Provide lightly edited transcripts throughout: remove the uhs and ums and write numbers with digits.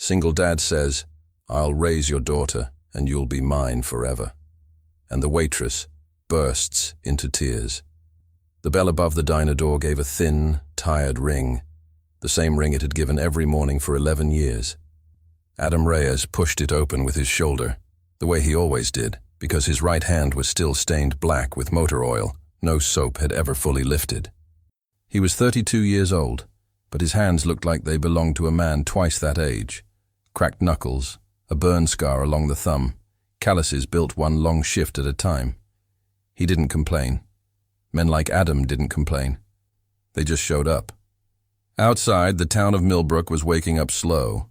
Single dad says, "I'll raise your daughter and you'll be mine forever." And the waitress bursts into tears. The bell above the diner door gave a thin, tired ring, the same ring it had given every morning for 11 years. Adam Reyes pushed it open with his shoulder, the way he always did, because his right hand was still stained black with motor oil. No soap had ever fully lifted. He was 32 years old, but his hands looked like they belonged to a man twice that age. Cracked knuckles, a burn scar along the thumb, calluses built one long shift at a time. He didn't complain. Men like Adam didn't complain. They just showed up. Outside, the town of Millbrook was waking up slow,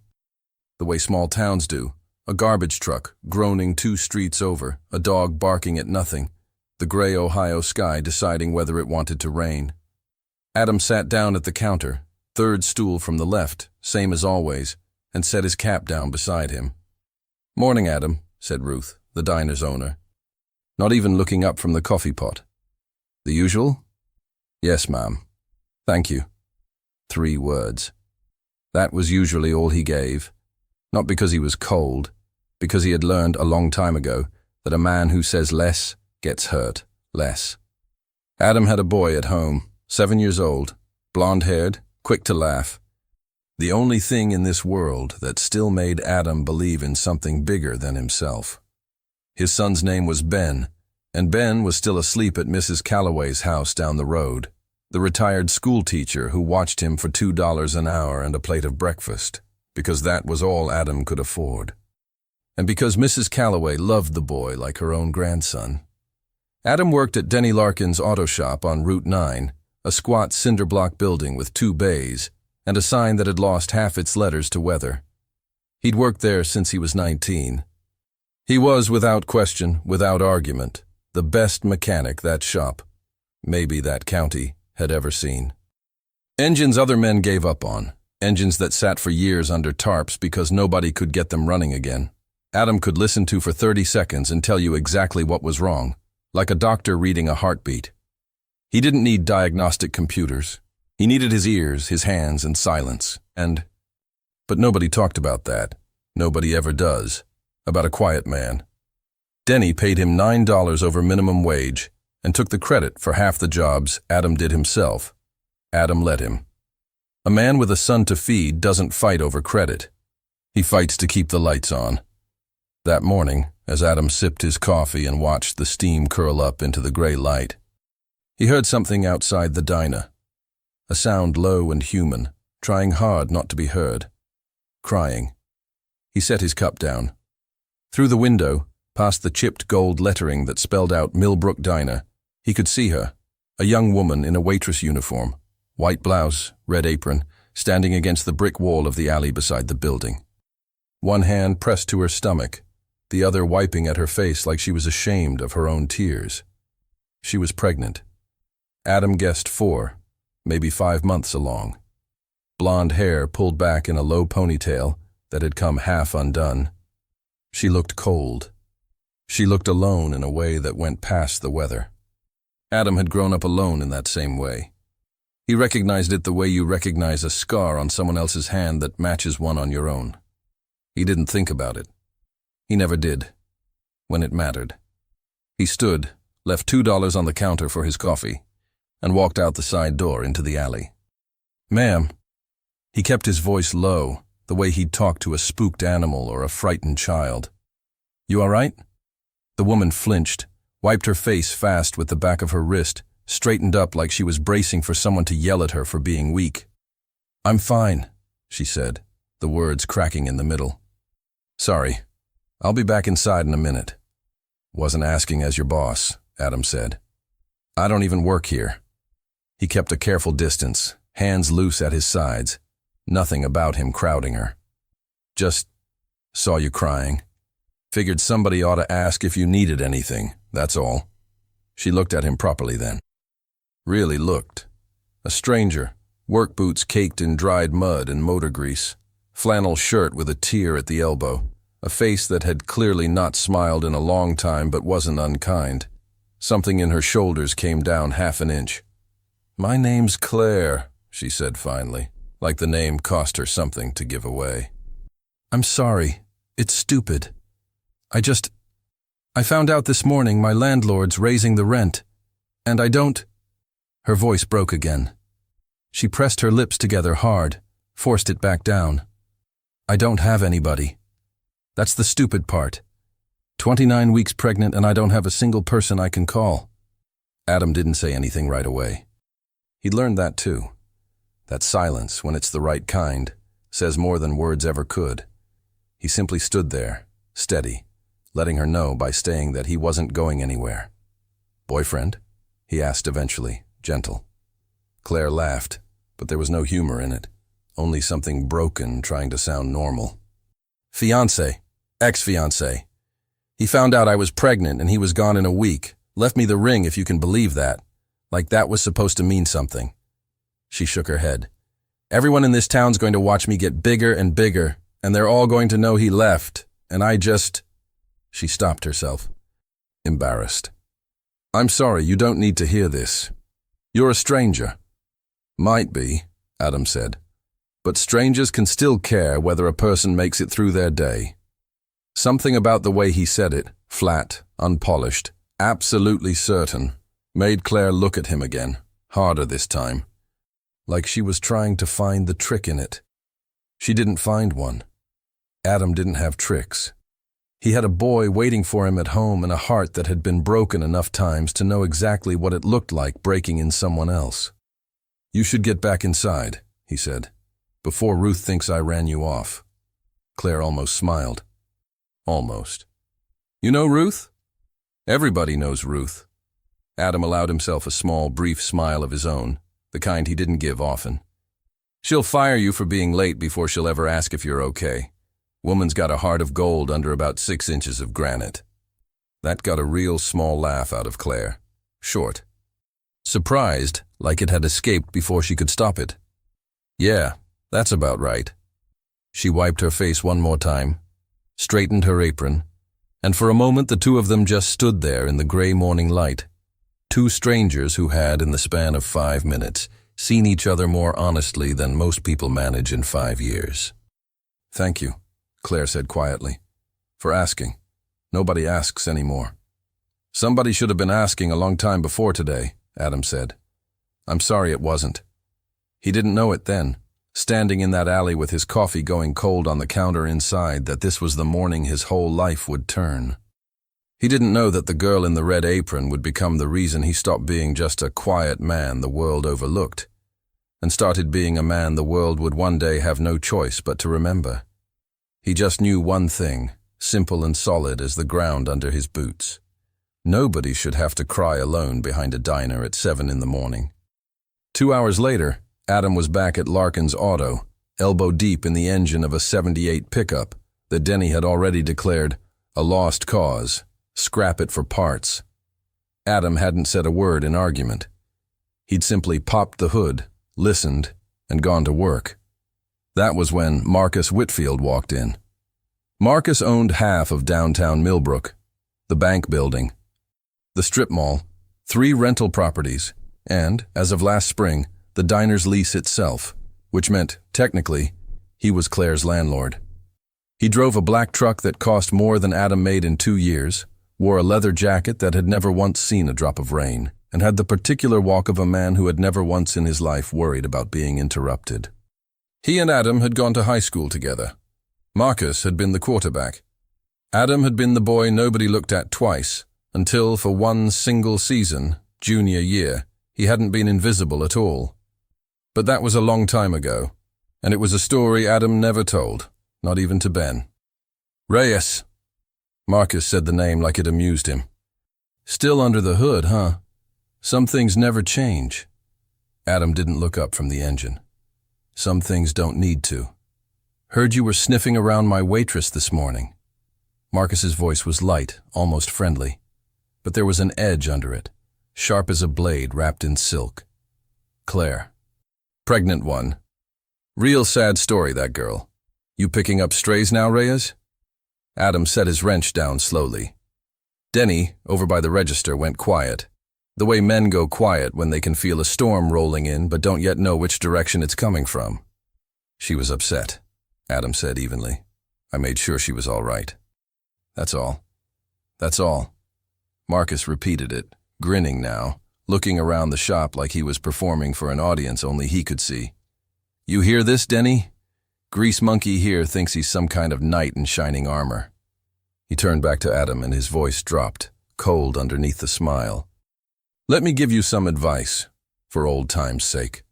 the way small towns do. A garbage truck groaning 2 streets over, a dog barking at nothing, the gray Ohio sky deciding whether it wanted to rain. Adam sat down at the counter, third stool from the left, same as always, and set his cap down beside him. "Morning, Adam," said Ruth, the diner's owner, not even looking up from the coffee pot. "The usual?" "Yes, ma'am. Thank you." 3 words. That was usually all he gave, not because he was cold, because he had learned a long time ago that a man who says less gets hurt less. Adam had a boy at home, 7 years old, blonde-haired, quick to laugh. The only thing in this world that still made Adam believe in something bigger than himself. His son's name was Ben, and Ben was still asleep at Mrs. Calloway's house down the road, the retired school teacher who watched him for $2 an hour and a plate of breakfast, because that was all Adam could afford. And because Mrs. Calloway loved the boy like her own grandson. Adam worked at Denny Larkin's auto shop on Route 9, a squat cinder block building with 2 bays, and a sign that had lost half its letters to weather. He'd worked there since he was 19. He was, without question, without argument, the best mechanic that shop, maybe that county, had ever seen. Engines other men gave up on, engines that sat for years under tarps because nobody could get them running again, Adam could listen to for 30 seconds and tell you exactly what was wrong, like a doctor reading a heartbeat. He didn't need diagnostic computers. He needed his ears, his hands, and silence, but nobody talked about that. Nobody ever does. About a quiet man. Denny paid him $9 over minimum wage and took the credit for half the jobs Adam did himself. Adam let him. A man with a son to feed doesn't fight over credit. He fights to keep the lights on. That morning, as Adam sipped his coffee and watched the steam curl up into the gray light, he heard something outside the diner. A sound low and human, trying hard not to be heard. Crying. He set his cup down. Through the window, past the chipped gold lettering that spelled out Millbrook Diner, he could see her, a young woman in a waitress uniform, white blouse, red apron, standing against the brick wall of the alley beside the building. One hand pressed to her stomach, the other wiping at her face like she was ashamed of her own tears. She was pregnant. Adam guessed 4, maybe 5 months along. Blonde hair pulled back in a low ponytail that had come half undone. She looked cold. She looked alone in a way that went past the weather. Adam had grown up alone in that same way. He recognized it the way you recognize a scar on someone else's hand that matches one on your own. He didn't think about it. He never did, when it mattered. He stood, left $2 on the counter for his coffee, and walked out the side door into the alley. "Ma'am." He kept his voice low, the way he'd talk to a spooked animal or a frightened child. "You all right?" The woman flinched, wiped her face fast with the back of her wrist, straightened up like she was bracing for someone to yell at her for being weak. "I'm fine," she said, the words cracking in the middle. "Sorry. I'll be back inside in a minute." "Wasn't asking as your boss," Adam said. "I don't even work here." He kept a careful distance, hands loose at his sides, nothing about him crowding her. "Just saw you crying. Figured somebody ought to ask if you needed anything, that's all." She looked at him properly then. Really looked. A stranger, work boots caked in dried mud and motor grease, flannel shirt with a tear at the elbow, a face that had clearly not smiled in a long time but wasn't unkind. Something in her shoulders came down half an inch. "My name's Claire," she said finally, like the name cost her something to give away. I'm sorry. It's stupid. I found out this morning my landlord's raising the rent, and I don't—" Her voice broke again. She pressed her lips together hard, forced it back down. "I don't have anybody. That's the stupid part. 29 weeks pregnant and I don't have a single person I can call." Adam didn't say anything right away. He'd learned that too. That silence, when it's the right kind, says more than words ever could. He simply stood there, steady, letting her know by staying that he wasn't going anywhere. "Boyfriend?" he asked eventually, gentle. Claire laughed, but there was no humor in it, only something broken trying to sound normal. "Fiancé. Ex-fiancé. He found out I was pregnant and he was gone in a week. Left me the ring, if you can believe that. Like that was supposed to mean something." She shook her head. "Everyone in this town's going to watch me get bigger and bigger, and they're all going to know he left, and I just—" She stopped herself, embarrassed. "I'm sorry, you don't need to hear this. You're a stranger." "Might be," Adam said, "but strangers can still care whether a person makes it through their day." Something about the way he said it, flat, unpolished, absolutely certain, made Claire look at him again, harder this time, like she was trying to find the trick in it. She didn't find one. Adam didn't have tricks. He had a boy waiting for him at home and a heart that had been broken enough times to know exactly what it looked like breaking in someone else. "You should get back inside," he said, "before Ruth thinks I ran you off." Claire almost smiled. Almost. "You know Ruth?" "Everybody knows Ruth." Adam allowed himself a small, brief smile of his own, the kind he didn't give often. "She'll fire you for being late before she'll ever ask if you're okay. Woman's got a heart of gold under about 6 inches of granite." That got a real small laugh out of Claire. Short. Surprised, like it had escaped before she could stop it. "Yeah, that's about right." She wiped her face one more time, straightened her apron, and for a moment the two of them just stood there in the gray morning light. Two strangers who had, in the span of 5 minutes, seen each other more honestly than most people manage in 5 years. "Thank you," Claire said quietly, "for asking. Nobody asks anymore." "Somebody should have been asking a long time before today," Adam said. "I'm sorry it wasn't." He didn't know it then, standing in that alley with his coffee going cold on the counter inside, that this was the morning his whole life would turn. He didn't know that the girl in the red apron would become the reason he stopped being just a quiet man the world overlooked, and started being a man the world would one day have no choice but to remember. He just knew one thing, simple and solid as the ground under his boots. Nobody should have to cry alone behind a diner at 7 in the morning. 2 hours later, Adam was back at Larkin's Auto, elbow deep in the engine of a '78 pickup that Denny had already declared a lost cause, scrap it for parts. Adam hadn't said a word in argument. He'd simply popped the hood, listened, and gone to work. That was when Marcus Whitfield walked in. Marcus owned half of downtown Millbrook, the bank building, the strip mall, 3 rental properties, and, as of last spring, the diner's lease itself, which meant, technically, he was Claire's landlord. He drove a black truck that cost more than Adam made in 2 years, wore a leather jacket that had never once seen a drop of rain, and had the particular walk of a man who had never once in his life worried about being interrupted. He and Adam had gone to high school together. Marcus had been the quarterback. Adam had been the boy nobody looked at twice, until for one single season, junior year, he hadn't been invisible at all. But that was a long time ago, and it was a story Adam never told, not even to Ben. "Reyes." Marcus said the name like it amused him. "Still under the hood, huh? Some things never change." Adam didn't look up from the engine. "Some things don't need to. Heard you were sniffing around my Waitress this morning." Marcus's voice was light, almost friendly, but there was an edge under it, sharp as a blade wrapped in silk. "Claire. Pregnant one. Real sad story, that girl. You picking up strays now, Reyes?" Adam set his wrench down slowly. Denny, over by the register, went quiet, the way men go quiet when they can feel a storm rolling in but don't yet know which direction it's coming from. "She was upset," Adam said evenly. I made sure she was all right. That's all. That's all. Marcus repeated it, grinning now, looking around the shop like he was performing for an audience only he could see. You hear this, Denny? Grease Monkey here thinks he's some kind of knight in shining armor. He turned back to Adam and his voice dropped, cold underneath the smile. Let me give you some advice, for old time's sake.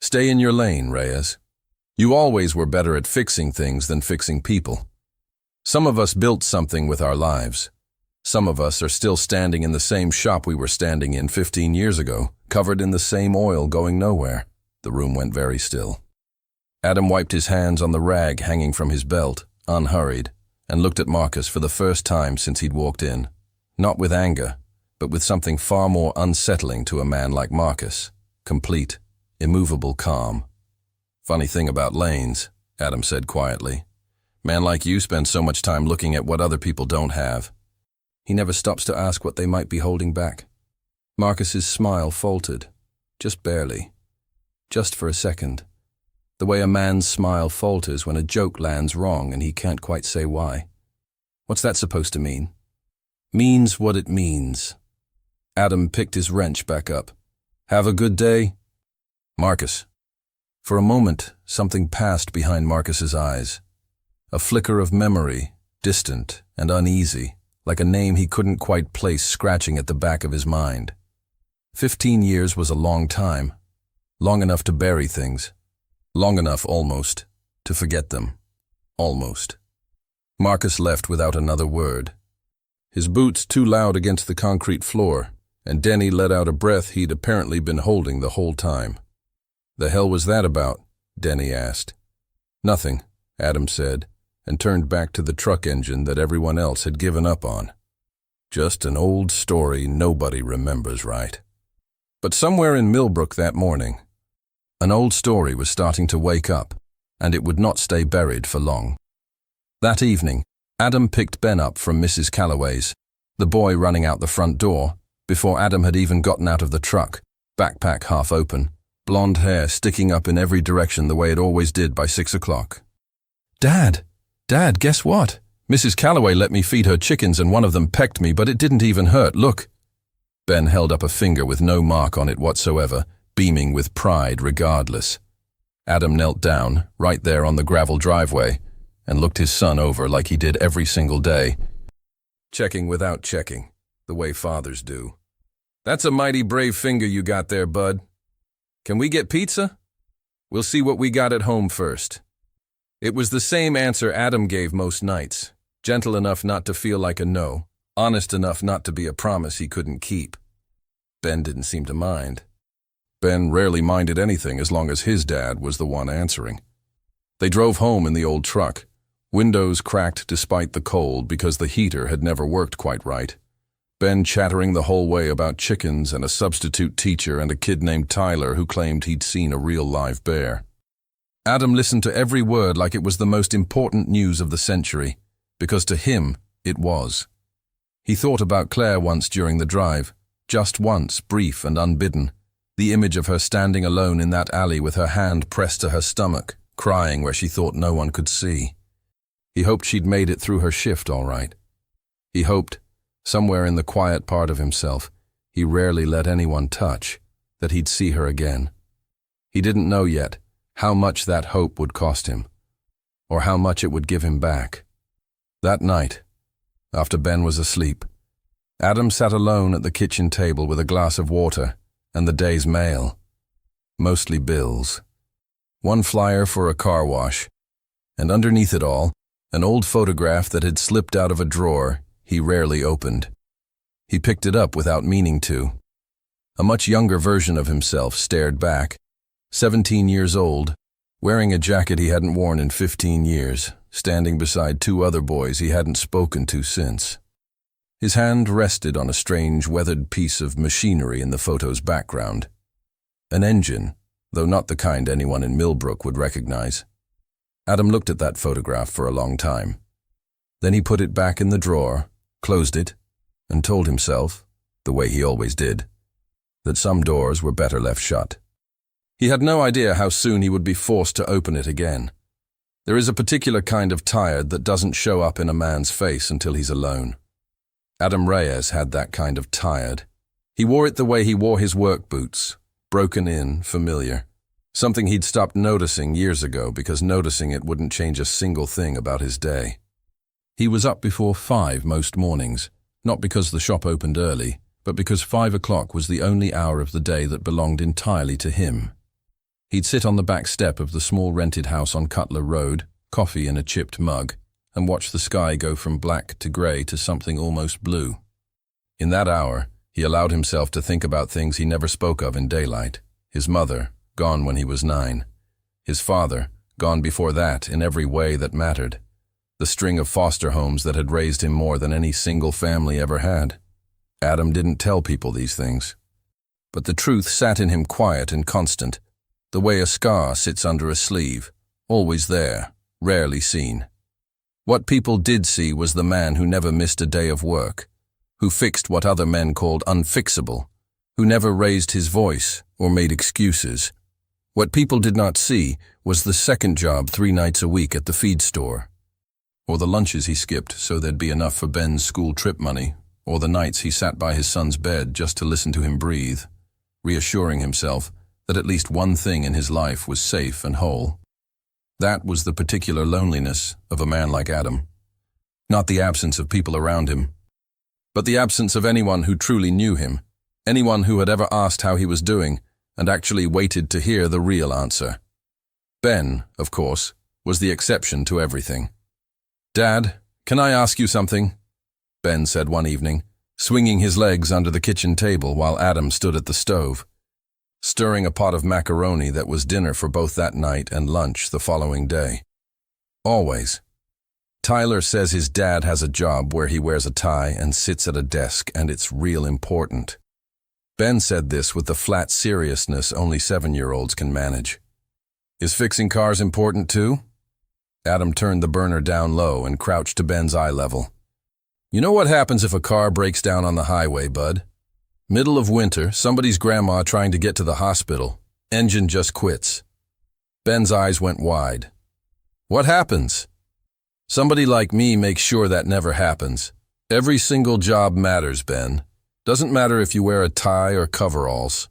Stay in your lane, Reyes. You always were better at fixing things than fixing people. Some of us built something with our lives. Some of us are still standing in the same shop we were standing in 15 years ago, covered in the same oil going nowhere. The room went very still. Adam wiped his hands on the rag hanging from his belt, unhurried, and looked at Marcus for the first time since he'd walked in, not with anger, but with something far more unsettling to a man like Marcus, complete, immovable calm. Funny thing about lanes, Adam said quietly. Man like you spends so much time looking at what other people don't have. He never stops to ask what they might be holding back. Marcus's smile faltered, just barely, just for a second. The way a man's smile falters when a joke lands wrong and he can't quite say why. What's that supposed to mean? Means what it means. Adam picked his wrench back up. Have a good day? Marcus. For a moment, something passed behind Marcus's eyes. A flicker of memory, distant and uneasy, like a name he couldn't quite place scratching at the back of his mind. 15 years was a long time. Long enough to bury things. Long enough, almost, to forget them. Almost. Marcus left without another word. His boots too loud against the concrete floor, and Denny let out a breath he'd apparently been holding the whole time. The hell was that about? Denny asked. Nothing, Adam said, and turned back to the truck engine that everyone else had given up on. Just an old story nobody remembers right. But somewhere in Millbrook that morning, an old story was starting to wake up, and it would not stay buried for long. That evening, Adam picked Ben up from Mrs. Calloway's, the boy running out the front door, before Adam had even gotten out of the truck, backpack half open, blonde hair sticking up in every direction the way it always did by 6 o'clock. Dad, guess what? Mrs. Calloway let me feed her chickens and one of them pecked me, but it didn't even hurt, look. Ben held up a finger with no mark on it whatsoever, beaming with pride regardless. Adam knelt down, right there on the gravel driveway, and looked his son over like he did every single day. Checking without checking, the way fathers do. That's a mighty brave finger you got there, bud. Can we get pizza? We'll see what we got at home first. It was the same answer Adam gave most nights, gentle enough not to feel like a no, honest enough not to be a promise he couldn't keep. Ben didn't seem to mind. Ben rarely minded anything as long as his dad was the one answering. They drove home in the old truck, windows cracked despite the cold because the heater had never worked quite right. Ben chattering the whole way about chickens and a substitute teacher and a kid named Tyler who claimed he'd seen a real live bear. Adam listened to every word like it was the most important news of the century, because to him it was. He thought about Claire once during the drive, just once, brief and unbidden. The image of her standing alone in that alley with her hand pressed to her stomach, crying where she thought no one could see. He hoped she'd made it through her shift all right. He hoped, somewhere in the quiet part of himself, he rarely let anyone touch, that he'd see her again. He didn't know yet how much that hope would cost him, or how much it would give him back. That night, after Ben was asleep, Adam sat alone at the kitchen table with a glass of water and the day's mail. Mostly bills. One flyer for a car wash, and underneath it all, an old photograph that had slipped out of a drawer he rarely opened. He picked it up without meaning to. A much younger version of himself stared back, 17 years old, wearing a jacket he hadn't worn in 15 years, standing beside 2 other boys he hadn't spoken to since. His hand rested on a strange, weathered piece of machinery in the photo's background. An engine, though not the kind anyone in Millbrook would recognize. Adam looked at that photograph for a long time. Then he put it back in the drawer, closed it, and told himself, the way he always did, that some doors were better left shut. He had no idea how soon he would be forced to open it again. There is a particular kind of tired that doesn't show up in a man's face until he's alone. Adam Reyes had that kind of tired. He wore it the way he wore his work boots, broken in, familiar. Something he'd stopped noticing years ago because noticing it wouldn't change a single thing about his day. He was up before 5 most mornings, not because the shop opened early, but because 5 o'clock was the only hour of the day that belonged entirely to him. He'd sit on the back step of the small rented house on Cutler Road, coffee in a chipped mug, and watch the sky go from black to grey to something almost blue. In that hour, he allowed himself to think about things he never spoke of in daylight. His mother, gone when he was 9. His father, gone before that in every way that mattered. The string of foster homes that had raised him more than any single family ever had. Adam didn't tell people these things. But the truth sat in him quiet and constant, the way a scar sits under a sleeve, always there, rarely seen. What people did see was the man who never missed a day of work, who fixed what other men called unfixable, who never raised his voice or made excuses. What people did not see was the second job 3 nights a week at the feed store, or the lunches he skipped so there'd be enough for Ben's school trip money, or the nights he sat by his son's bed just to listen to him breathe, reassuring himself that at least one thing in his life was safe and whole. That was the particular loneliness of a man like Adam. Not the absence of people around him, but the absence of anyone who truly knew him, anyone who had ever asked how he was doing and actually waited to hear the real answer. Ben, of course, was the exception to everything. "Dad, can I ask you something?" Ben said one evening, swinging his legs under the kitchen table while Adam stood at the stove, stirring a pot of macaroni that was dinner for both that night and lunch the following day. Always. Tyler says his dad has a job where he wears a tie and sits at a desk, and it's real important. Ben said this with the flat seriousness only 7-year-olds can manage. "Is fixing cars important too?" Adam turned the burner down low and crouched to Ben's eye level. "You know what happens if a car breaks down on the highway, bud? Middle of winter, somebody's grandma trying to get to the hospital. Engine just quits." Ben's eyes went wide. "What happens?" "Somebody like me makes sure that never happens. Every single job matters, Ben. Doesn't matter if you wear a tie or coveralls.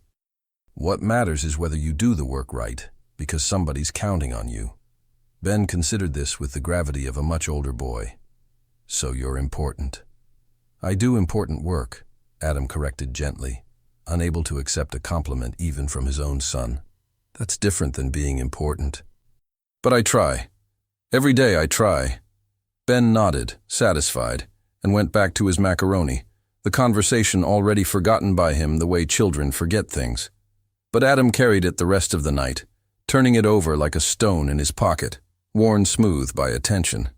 What matters is whether you do the work right, because somebody's counting on you." Ben considered this with the gravity of a much older boy. "So you're important." "I do important work," Adam corrected gently, unable to accept a compliment even from his own son. "That's different than being important." "But I try. Every day I try." Ben nodded, satisfied, and went back to his macaroni, the conversation already forgotten by him the way children forget things. But Adam carried it the rest of the night, turning it over like a stone in his pocket, worn smooth by attention.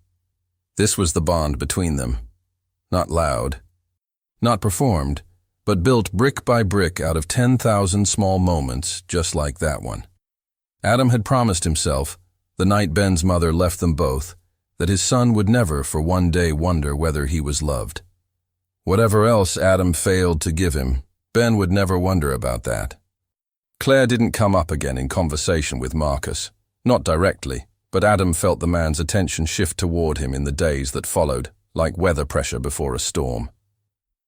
This was the bond between them. Not loud, not performed, but built brick by brick out of 10,000 small moments just like that one. Adam had promised himself, the night Ben's mother left them both, that his son would never for one day wonder whether he was loved. Whatever else Adam failed to give him, Ben would never wonder about that. Claire didn't come up again in conversation with Marcus, not directly, but Adam felt the man's attention shift toward him in the days that followed, like weather pressure before a storm.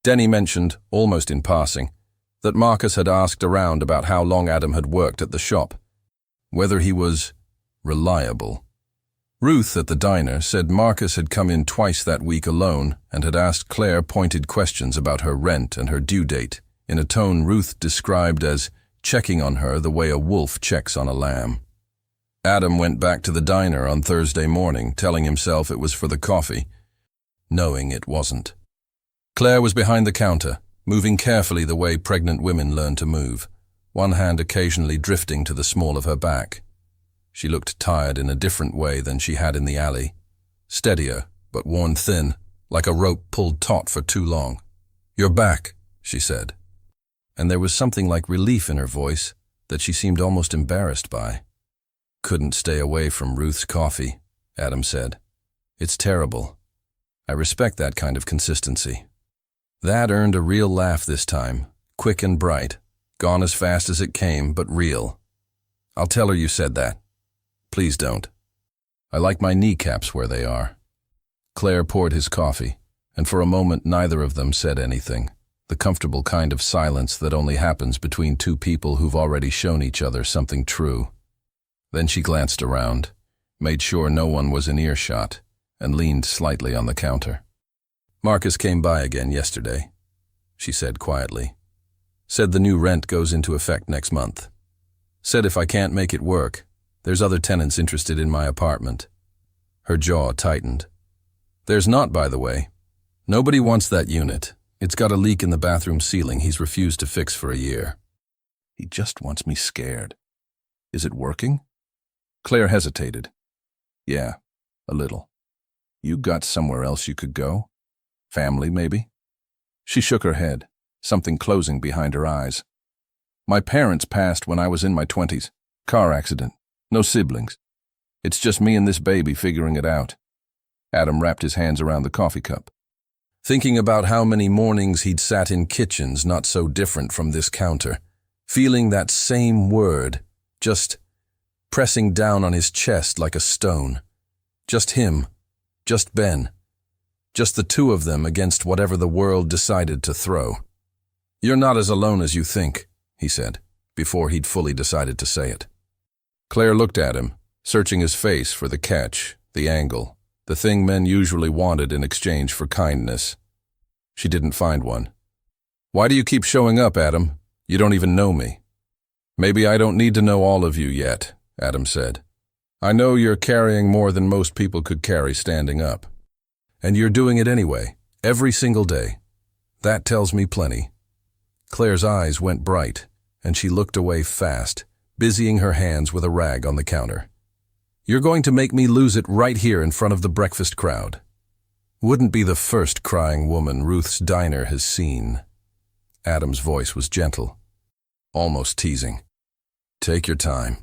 Denny mentioned, almost in passing, that Marcus had asked around about how long Adam had worked at the shop, whether he was reliable. Ruth at the diner said Marcus had come in twice that week alone and had asked Claire pointed questions about her rent and her due date, in a tone Ruth described as checking on her the way a wolf checks on a lamb. Adam went back to the diner on Thursday morning, telling himself it was for the coffee, knowing it wasn't. Claire was behind the counter, moving carefully the way pregnant women learn to move, one hand occasionally drifting to the small of her back. She looked tired in a different way than she had in the alley, steadier, but worn thin, like a rope pulled taut for too long. "You're back," she said. And there was something like relief in her voice that she seemed almost embarrassed by. "Couldn't stay away from Ruth's coffee," Adam said. "It's terrible. I respect that kind of consistency." That earned a real laugh this time, quick and bright, gone as fast as it came, but real. "I'll tell her you said that." "Please don't." I like my kneecaps where they are. Claire poured his coffee, and for a moment neither of them said anything, the comfortable kind of silence that only happens between two people who've already shown each other something true. Then she glanced around, made sure no one was in earshot, and leaned slightly on the counter. Marcus came by again yesterday, she said quietly. Said the new rent goes into effect next month. Said if I can't make it work, there's other tenants interested in my apartment. Her jaw tightened. There's not, by the way. Nobody wants that unit. It's got a leak in the bathroom ceiling he's refused to fix for a year. He just wants me scared. Is it working? Claire hesitated. Yeah, a little. You got somewhere else you could go? Family, maybe? She shook her head, something closing behind her eyes. My parents passed when I was in my 20s. Car accident. No siblings. It's just me and this baby figuring it out. Adam wrapped his hands around the coffee cup, thinking about how many mornings he'd sat in kitchens not so different from this counter, feeling that same word, just pressing down on his chest like a stone. Just him, just Ben, just the two of them against whatever the world decided to throw. You're not as alone as you think, he said, before he'd fully decided to say it. Claire looked at him, searching his face for the catch, the angle, the thing men usually wanted in exchange for kindness. She didn't find one. Why do you keep showing up, Adam? You don't even know me. Maybe I don't need to know all of you yet, Adam said. I know you're carrying more than most people could carry standing up. And you're doing it anyway, every single day. That tells me plenty. Claire's eyes went bright, and she looked away fast, busying her hands with a rag on the counter. You're going to make me lose it right here in front of the breakfast crowd. Wouldn't be the first crying woman Ruth's diner has seen. Adam's voice was gentle, almost teasing. Take your time.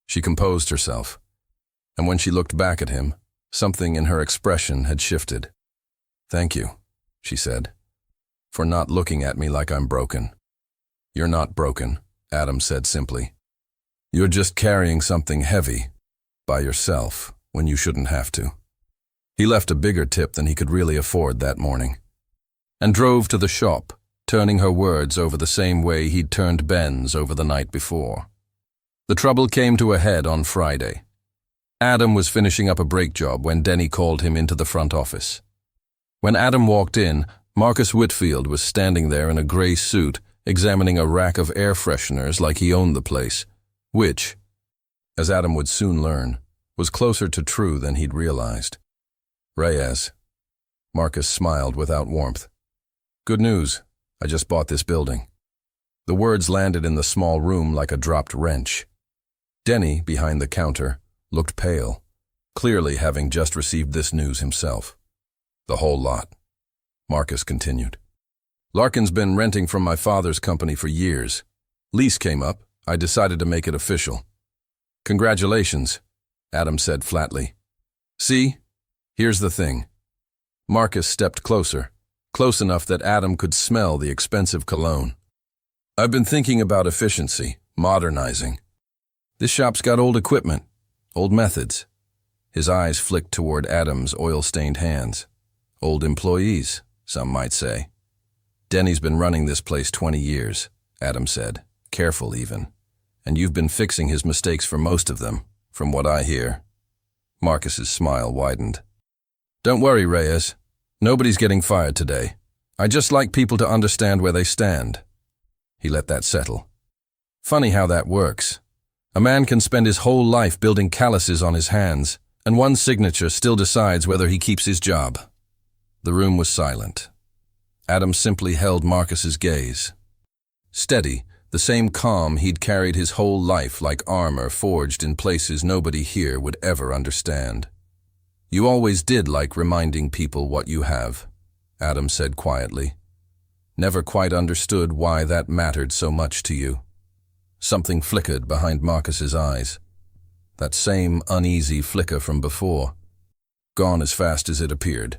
She composed herself, and when she looked back at him, something in her expression had shifted. Thank you, she said, for not looking at me like I'm broken. You're not broken, Adam said simply. You're just carrying something heavy by yourself when you shouldn't have to. He left a bigger tip than he could really afford that morning, and drove to the shop, turning her words over the same way he'd turned Ben's over the night before. The trouble came to a head on Friday. Adam was finishing up a brake job when Denny called him into the front office. When Adam walked in, Marcus Whitfield was standing there in a gray suit, examining a rack of air fresheners like he owned the place, which, as Adam would soon learn, was closer to true than he'd realized. Reyes. Marcus smiled without warmth. Good news. I just bought this building. The words landed in the small room like a dropped wrench. Denny, behind the counter, looked pale, clearly having just received this news himself. The whole lot. Marcus continued. Larkin's been renting from my father's company for years. Lease came up. I decided to make it official. Congratulations, Adam said flatly. See? Here's the thing. Marcus stepped closer, close enough that Adam could smell the expensive cologne. I've been thinking about efficiency, modernizing. This shop's got old equipment, old methods. His eyes flicked toward Adam's oil-stained hands. Old employees, some might say. Denny's been running this place 20 years, Adam said, careful even. And you've been fixing his mistakes for most of them, from what I hear. Marcus's smile widened. Don't worry, Reyes. Nobody's getting fired today. I just like people to understand where they stand. He let that settle. Funny how that works. A man can spend his whole life building calluses on his hands, and one signature still decides whether he keeps his job. The room was silent. Adam simply held Marcus's gaze. Steady, the same calm he'd carried his whole life like armor forged in places nobody here would ever understand. You always did like reminding people what you have, Adam said quietly. Never quite understood why that mattered so much to you. Something flickered behind Marcus's eyes. That same uneasy flicker from before. Gone as fast as it appeared.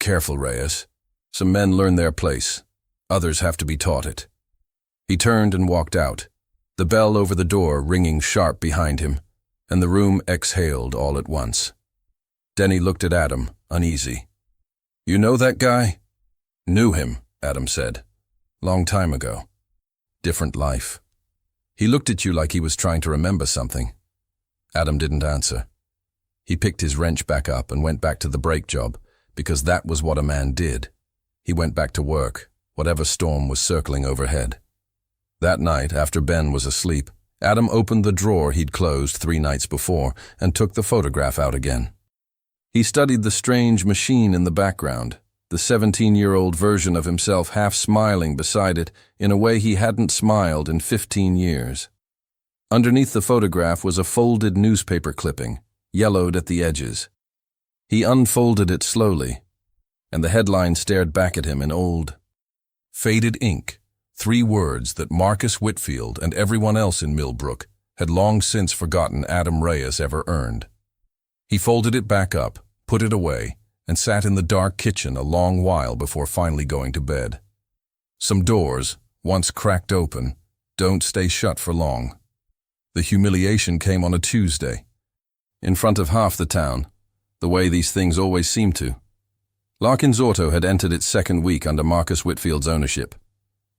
Careful, Reyes. Some men learn their place. Others have to be taught it. He turned and walked out, the bell over the door ringing sharp behind him. and the room exhaled all at once. Denny looked at Adam, uneasy. "You know that guy?" "Knew him," Adam said. "Long time ago. Different life." He looked at you like he was trying to remember something. Adam didn't answer. He picked his wrench back up and went back to the brake job, because that was what a man did. He went back to work, whatever storm was circling overhead. That night, after Ben was asleep, Adam opened the drawer he'd closed 3 nights before and took the photograph out again. He studied the strange machine in the background, the 17-year-old version of himself half smiling beside it in a way he hadn't smiled in 15 years. Underneath the photograph was a folded newspaper clipping, yellowed at the edges. He unfolded it slowly, and the headline stared back at him in old, faded ink, 3 words that Marcus Whitfield and everyone else in Millbrook had long since forgotten Adam Reyes ever earned. He folded it back up, put it away, and sat in the dark kitchen a long while before finally going to bed. Some doors, once cracked open, don't stay shut for long. The humiliation came on a Tuesday, in front of half the town, the way these things always seem to. Larkin's Auto had entered its 2nd week under Marcus Whitfield's ownership,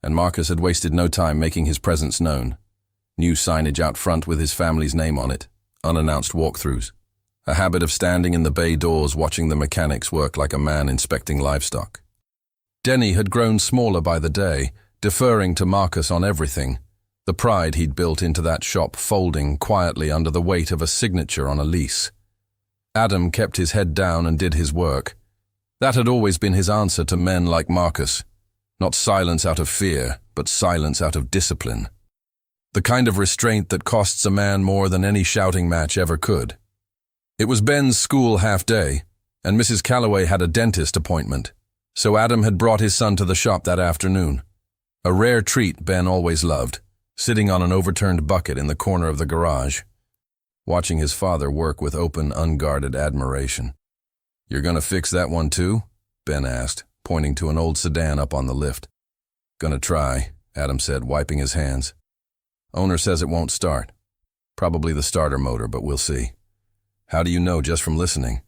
and Marcus had wasted no time making his presence known. New signage out front with his family's name on it, unannounced walkthroughs. A habit of standing in the bay doors watching the mechanics work like a man inspecting livestock. Denny had grown smaller by the day, deferring to Marcus on everything, the pride he'd built into that shop folding quietly under the weight of a signature on a lease. Adam kept his head down and did his work. That had always been his answer to men like Marcus. Not silence out of fear, but silence out of discipline. The kind of restraint that costs a man more than any shouting match ever could. It was Ben's school half-day, and Mrs. Calloway had a dentist appointment, so Adam had brought his son to the shop that afternoon. A rare treat Ben always loved, sitting on an overturned bucket in the corner of the garage, watching his father work with open, unguarded admiration. "You're gonna fix that one too?" Ben asked, pointing to an old sedan up on the lift. "Gonna try," Adam said, wiping his hands. "Owner says it won't start. Probably the starter motor, but we'll see." "How do you know just from listening?"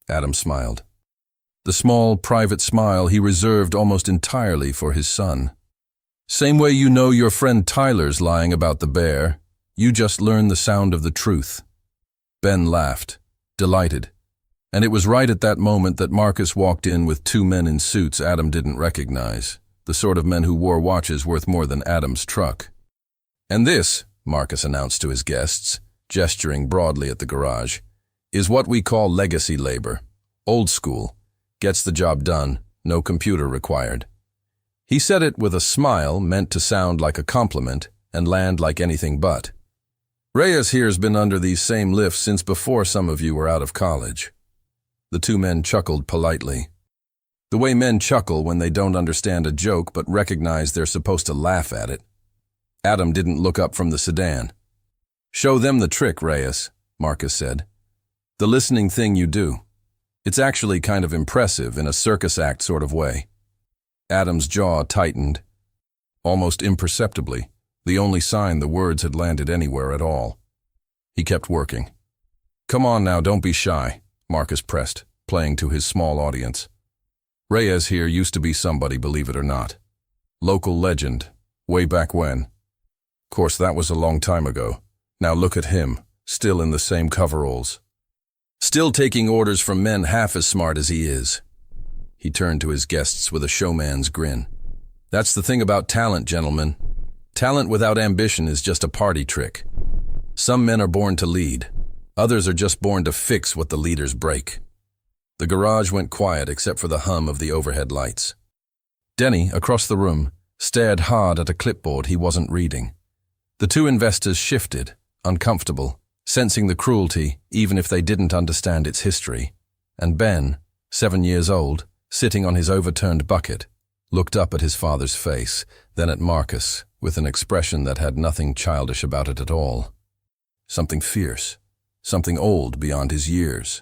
Adam smiled. The small, private smile he reserved almost entirely for his son. "Same way you know your friend Tyler's lying about the bear. You just learn the sound of the truth." Ben laughed, delighted. And it was right at that moment that Marcus walked in with 2 men in suits Adam didn't recognize, the sort of men who wore watches worth more than Adam's truck. "And this," Marcus announced to his guests, gesturing broadly at the garage, "is what we call legacy labor. Old school. Gets the job done, no computer required." He said it with a smile meant to sound like a compliment and land like anything but. "Reyes here's been under these same lifts since before some of you were out of college." The 2 men chuckled politely. The way men chuckle when they don't understand a joke but recognize they're supposed to laugh at it. Adam didn't look up from the sedan. "Show them the trick, Reyes," Marcus said. "The listening thing you do. It's actually kind of impressive in a circus act sort of way." Adam's jaw tightened. Almost imperceptibly, the only sign the words had landed anywhere at all. He kept working. "Come on now, don't be shy," Marcus pressed, playing to his small audience. "Reyes here used to be somebody, believe it or not. Local legend, way back when. Course, that was a long time ago. Now look at him, still in the same coveralls. Still taking orders from men half as smart as he is." He turned to his guests with a showman's grin. "That's the thing about talent, gentlemen. Talent without ambition is just a party trick. Some men are born to lead. Others are just born to fix what the leaders break." The garage went quiet except for the hum of the overhead lights. Denny, across the room, stared hard at a clipboard he wasn't reading. The 2 investors shifted, uncomfortable, sensing the cruelty even if they didn't understand its history. And Ben, 7 years old, sitting on his overturned bucket, looked up at his father's face, then at Marcus, with an expression that had nothing childish about it at all. Something fierce, something old beyond his years.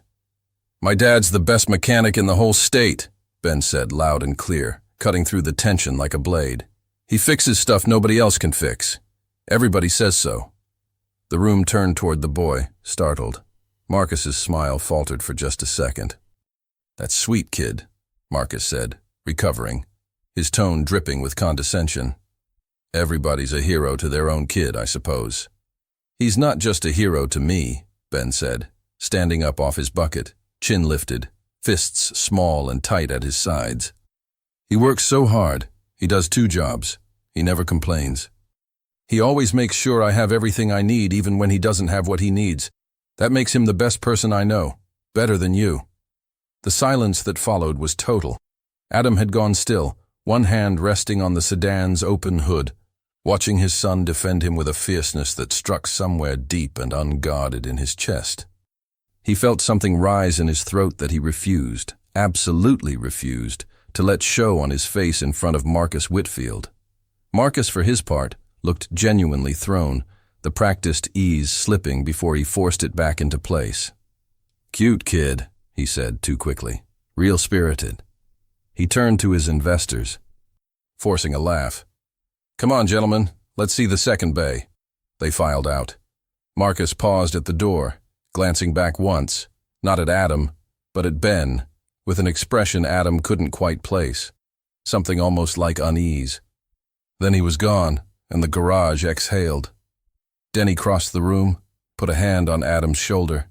"My dad's the best mechanic in the whole state," Ben said loud and clear, cutting through the tension like a blade. "He fixes stuff nobody else can fix. Everybody says so." The room turned toward the boy, startled. Marcus's smile faltered for just a second. "That's sweet, kid," Marcus said, recovering, his tone dripping with condescension. "Everybody's a hero to their own kid, I suppose." "He's not just a hero to me," Ben said, standing up off his bucket, chin lifted, fists small and tight at his sides. "He works so hard. He does 2 jobs. He never complains. He always makes sure I have everything I need even when he doesn't have what he needs. That makes him the best person I know, better than you." The silence that followed was total. Adam had gone still, one hand resting on the sedan's open hood, watching his son defend him with a fierceness that struck somewhere deep and unguarded in his chest. He felt something rise in his throat that he refused, absolutely refused, to let show on his face in front of Marcus Whitfield. Marcus, for his part, looked genuinely thrown, the practiced ease slipping before he forced it back into place. "Cute kid," he said too quickly. "Real spirited." He turned to his investors, forcing a laugh. "Come on, gentlemen, let's see the second bay." They filed out. Marcus paused at the door, glancing back once, not at Adam, but at Ben, with an expression Adam couldn't quite place, something almost like unease. Then he was gone, and the garage exhaled. Denny crossed the room, put a hand on Adam's shoulder,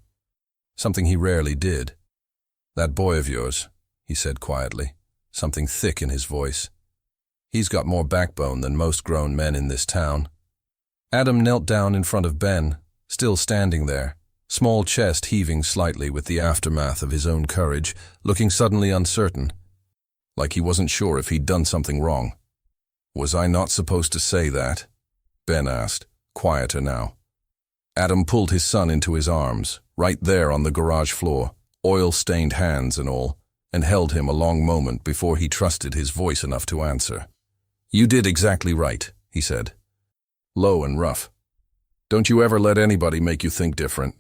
something he rarely did. "That boy of yours," he said quietly, something thick in his voice. "He's got more backbone than most grown men in this town." Adam knelt down in front of Ben, still standing there, small chest heaving slightly with the aftermath of his own courage, looking suddenly uncertain, like he wasn't sure if he'd done something wrong. "Was I not supposed to say that?" Ben asked, quieter now. Adam pulled his son into his arms, right there on the garage floor, oil-stained hands and all, and held him a long moment before he trusted his voice enough to answer. "You did exactly right," he said. Low and rough. "Don't you ever let anybody make you think different."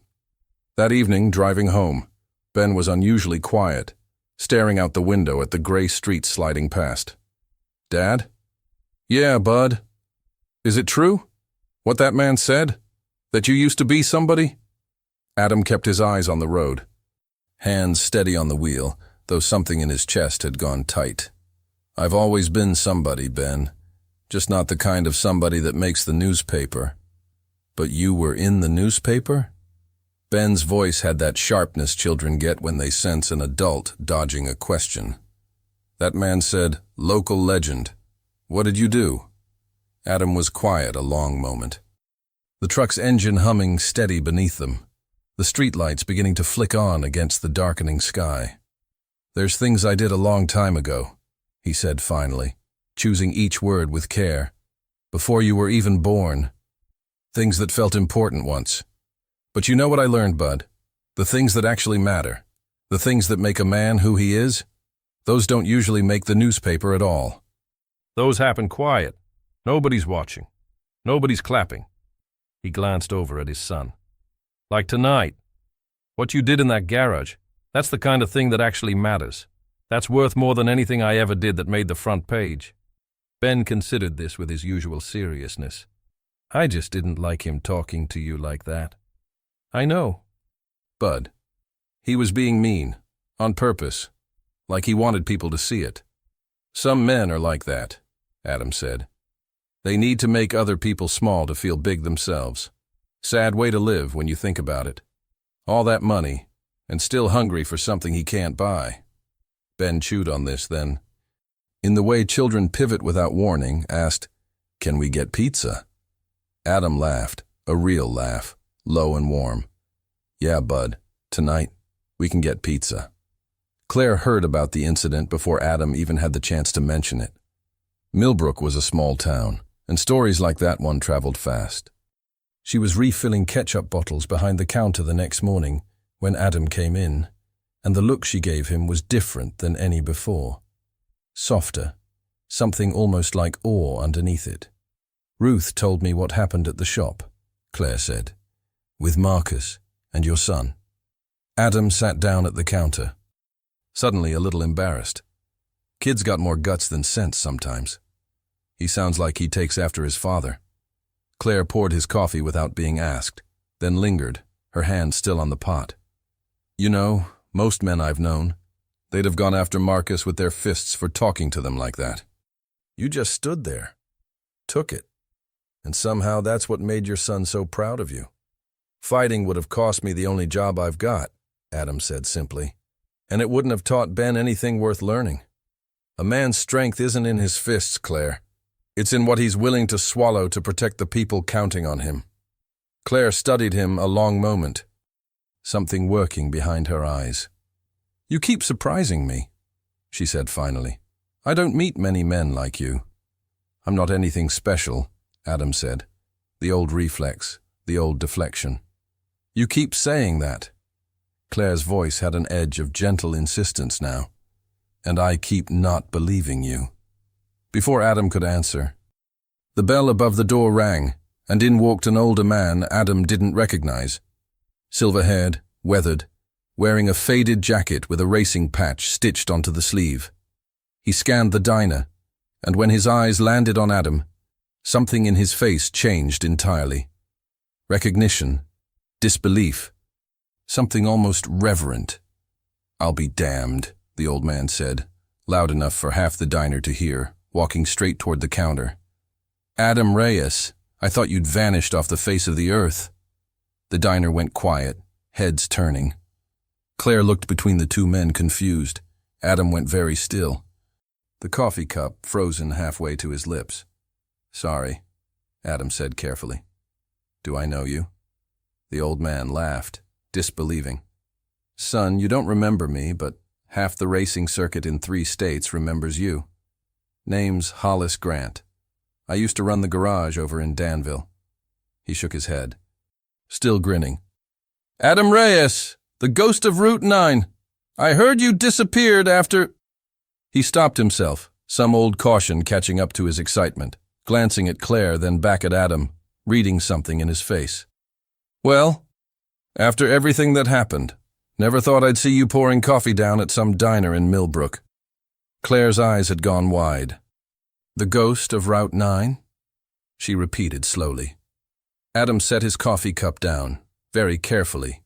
That evening, driving home, Ben was unusually quiet, staring out the window at the gray street sliding past. "Dad?" "Yeah, Bud. Is it true? What that man said? That you used to be somebody?" Adam kept his eyes on the road, hands steady on the wheel, though something in his chest had gone tight. "I've always been somebody, Ben. Just not the kind of somebody that makes the newspaper." "But you were in the newspaper?" Ben's voice had that sharpness children get when they sense an adult dodging a question. That man said, "Local legend. What did you do?" Adam was quiet a long moment. The truck's engine humming steady beneath them, the streetlights beginning to flick on against the darkening sky. "There's things I did a long time ago," he said finally, choosing each word with care. "Before you were even born. Things that felt important once. But you know what I learned, Bud? The things that actually matter, the things that make a man who he is, those don't usually make the newspaper at all. Those happen quiet. Nobody's watching. Nobody's clapping." He glanced over at his son. "Like tonight. What you did in that garage, that's the kind of thing that actually matters. That's worth more than anything I ever did that made the front page." Ben considered this with his usual seriousness. "I just didn't like him talking to you like that." "I know." "Bud, he was being mean, on purpose, like he wanted people to see it." "Some men are like that," Adam said. "They need to make other people small to feel big themselves. Sad way to live when you think about it. All that money, and still hungry for something he can't buy." Ben chewed on this then, in the way children pivot without warning, asked, "Can we get pizza?" Adam laughed, a real laugh, low and warm. "Yeah, Bud, tonight we can get pizza." Claire heard about the incident before Adam even had the chance to mention it. Millbrook was a small town, and stories like that one traveled fast. She was refilling ketchup bottles behind the counter the next morning when Adam came in, and the look she gave him was different than any before. Softer, something almost like awe underneath it. "Ruth told me what happened at the shop," Claire said. "With Marcus and your son." Adam sat down at the counter, suddenly a little embarrassed. Kid's got more guts than sense sometimes. He sounds like he takes after his father. Claire poured his coffee without being asked. then lingered, her hand still on the pot. You know, most men I've known, they'd have gone after Marcus with their fists for talking to them like that. You just stood there, took it, and somehow that's what made your son so proud of you. Fighting would have cost me the only job I've got, Adam said simply, and it wouldn't have taught Ben anything worth learning. A man's strength isn't in his fists, Claire. It's in what he's willing to swallow to protect the people counting on him. Claire studied him a long moment, something working behind her eyes. You keep surprising me, she said finally. I don't meet many men like you. I'm not anything special, Adam said. The old reflex, the old deflection. You keep saying that. Claire's voice had an edge of gentle insistence now. And I keep not believing you. Before Adam could answer, the bell above the door rang, and in walked an older man Adam didn't recognize. Silver-haired, weathered, wearing a faded jacket with a racing patch stitched onto the sleeve. He scanned the diner, and when his eyes landed on Adam, something in his face changed entirely. Recognition, disbelief, something almost reverent. I'll be damned, the old man said, loud enough for half the diner to hear, walking straight toward the counter. Adam Reyes, I thought you'd vanished off the face of the earth. The diner went quiet, heads turning. Claire looked between the two men, confused. Adam went very still, the coffee cup frozen halfway to his lips. Sorry, Adam said carefully. Do I know you? The old man laughed, disbelieving. Son, you don't remember me, but half the racing circuit in 3 states remembers you. Name's Hollis Grant. I used to run the garage over in Danville. He shook his head, still grinning. Adam Reyes, the ghost of Route 9. I heard you disappeared after... He stopped himself, some old caution catching up to his excitement, glancing at Claire, then back at Adam, reading something in his face. Well, after everything that happened, never thought I'd see you pouring coffee down at some diner in Millbrook. Claire's eyes had gone wide. The ghost of Route 9? She repeated slowly. Adam set his coffee cup down, very carefully,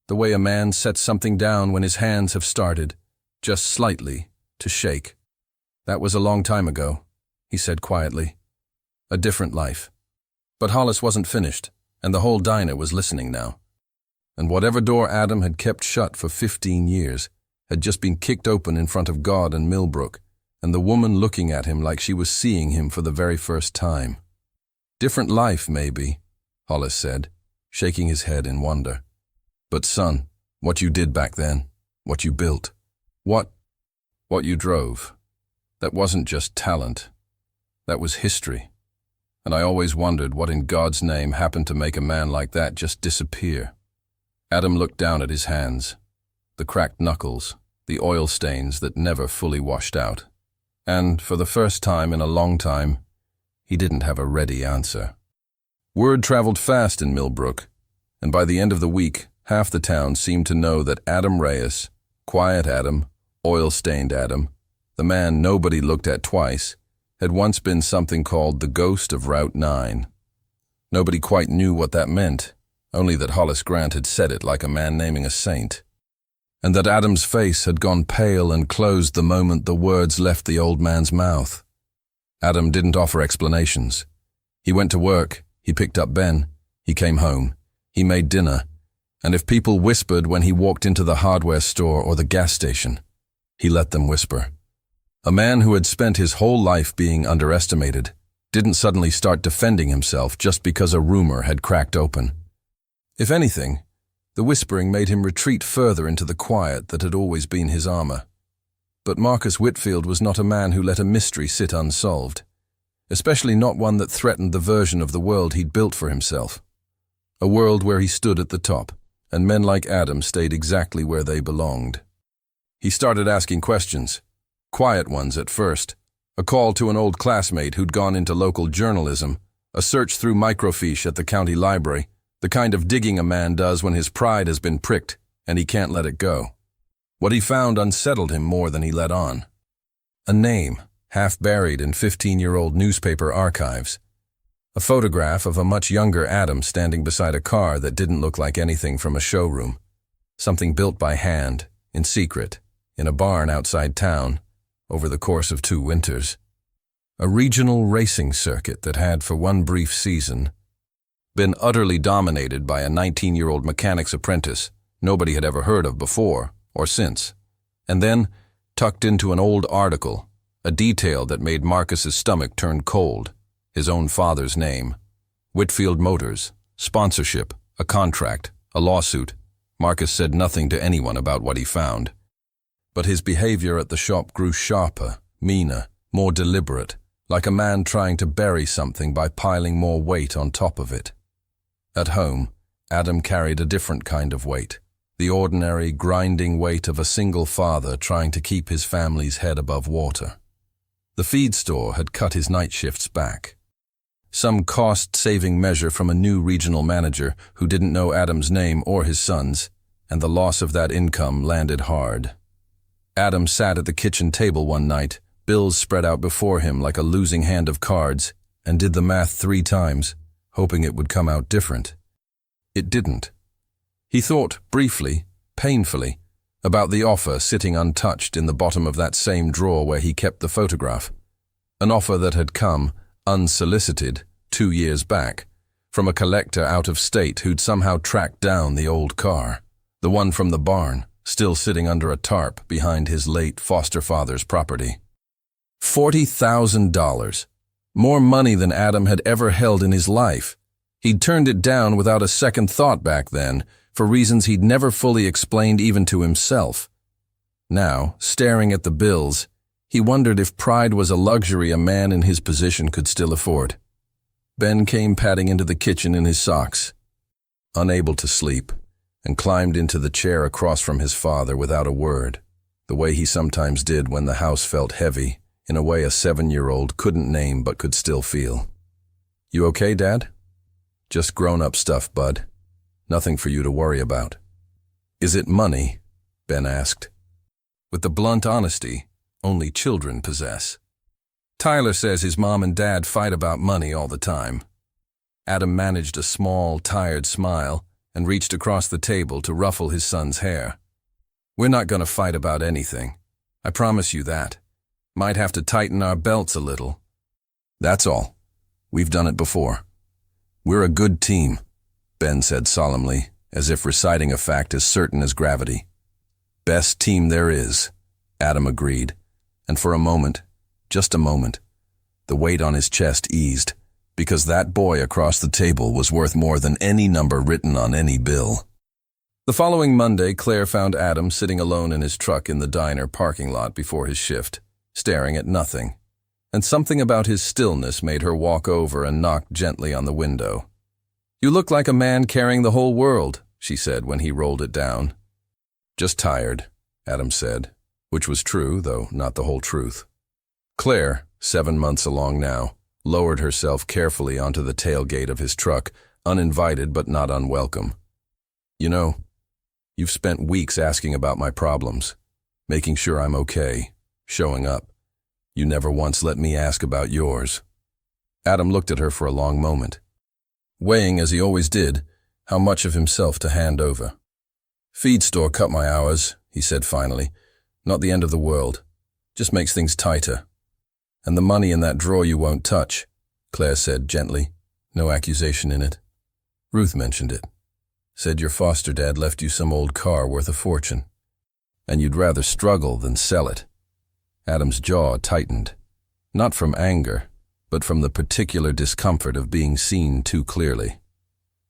the way a man sets something down when his hands have started, just slightly, to shake. That was a long time ago, he said quietly. A different life. But Hollis wasn't finished, and the whole diner was listening now. And whatever door Adam had kept shut for 15 years had just been kicked open in front of God and Millbrook, and the woman looking at him like she was seeing him for the very first time. Different life, maybe, Hollis said, shaking his head in wonder. But son, what you did back then, what you built, what you drove, that wasn't just talent. That was history. And I always wondered what in God's name happened to make a man like that just disappear. Adam looked down at his hands, the cracked knuckles, the oil stains that never fully washed out. And, for the first time in a long time, he didn't have a ready answer. Word traveled fast in Millbrook, and by the end of the week, half the town seemed to know that Adam Reyes, quiet Adam, oil-stained Adam, the man nobody looked at twice, had once been something called the ghost of Route 9. Nobody quite knew what that meant, only that Hollis Grant had said it like a man naming a saint, and that Adam's face had gone pale and closed the moment the words left the old man's mouth. Adam didn't offer explanations. He went to work, he picked up Ben, he came home, he made dinner, and if people whispered when he walked into the hardware store or the gas station, he let them whisper. A man who had spent his whole life being underestimated didn't suddenly start defending himself just because a rumor had cracked open. If anything, the whispering made him retreat further into the quiet that had always been his armor. But Marcus Whitfield was not a man who let a mystery sit unsolved, especially not one that threatened the version of the world he'd built for himself. A world where he stood at the top, and men like Adam stayed exactly where they belonged. He started asking questions, quiet ones at first, a call to an old classmate who'd gone into local journalism, a search through microfiche at the county library, the kind of digging a man does when his pride has been pricked and he can't let it go. What he found unsettled him more than he let on. A name, half buried in 15-year-old newspaper archives. A photograph of a much younger Adam standing beside a car that didn't look like anything from a showroom. Something built by hand, in secret, in a barn outside town, over the course of 2 winters. A regional racing circuit that had, for one brief season, been utterly dominated by a 19-year-old mechanic's apprentice nobody had ever heard of before or since. And then, tucked into an old article, a detail that made Marcus's stomach turn cold, his own father's name. Whitfield Motors, sponsorship, a contract, a lawsuit. Marcus said nothing to anyone about what he found. But his behavior at the shop grew sharper, meaner, more deliberate, like a man trying to bury something by piling more weight on top of it. At home, Adam carried a different kind of weight, the ordinary, grinding weight of a single father trying to keep his family's head above water. The feed store had cut his night shifts back. Some cost-saving measure from a new regional manager who didn't know Adam's name or his son's, and the loss of that income landed hard. Adam sat at the kitchen table one night, bills spread out before him like a losing hand of cards, and did the math 3 times, hoping it would come out different. It didn't. He thought, briefly, painfully, about the offer sitting untouched in the bottom of that same drawer where he kept the photograph. An offer that had come, unsolicited, 2 years back, from a collector out of state who'd somehow tracked down the old car, the one from the barn, still sitting under a tarp behind his late foster father's property. $40,000. More money than Adam had ever held in his life. He'd turned it down without a second thought back then, for reasons he'd never fully explained even to himself. Now, staring at the bills, he wondered if pride was a luxury a man in his position could still afford. Ben came padding into the kitchen in his socks, unable to sleep, and climbed into the chair across from his father without a word, the way he sometimes did when the house felt heavy, in a way a 7-year-old couldn't name but could still feel. "You okay, Dad?" "Just grown-up stuff, bud. Nothing for you to worry about." "Is it money?" Ben asked, with the blunt honesty only children possess. "Tyler says his mom and dad fight about money all the time." Adam managed a small, tired smile and reached across the table to ruffle his son's hair. "We're not going to fight about anything. I promise you that. Might have to tighten our belts a little. That's all. We've done it before." "We're a good team," Ben said solemnly, as if reciting a fact as certain as gravity. "Best team there is," Adam agreed, and for a moment, just a moment, the weight on his chest eased, because that boy across the table was worth more than any number written on any bill. The following Monday, Claire found Adam sitting alone in his truck in the diner parking lot before his shift, staring at nothing, and something about his stillness made her walk over and knock gently on the window. "You look like a man carrying the whole world," she said when he rolled it down. "Just tired," Adam said, which was true, though not the whole truth. Claire, 7 months along now, lowered herself carefully onto the tailgate of his truck, uninvited but not unwelcome. "You know, you've spent weeks asking about my problems, making sure I'm okay, showing up. You never once let me ask about yours." Adam looked at her for a long moment, weighing, as he always did, how much of himself to hand over. "Feed store cut my hours," he said finally. "Not the end of the world. Just makes things tighter. And the money in that drawer you won't touch," Claire said gently, no accusation in it. "Ruth mentioned it. Said your foster dad left you some old car worth a fortune, and you'd rather struggle than sell it." Adam's jaw tightened, not from anger, but from the particular discomfort of being seen too clearly.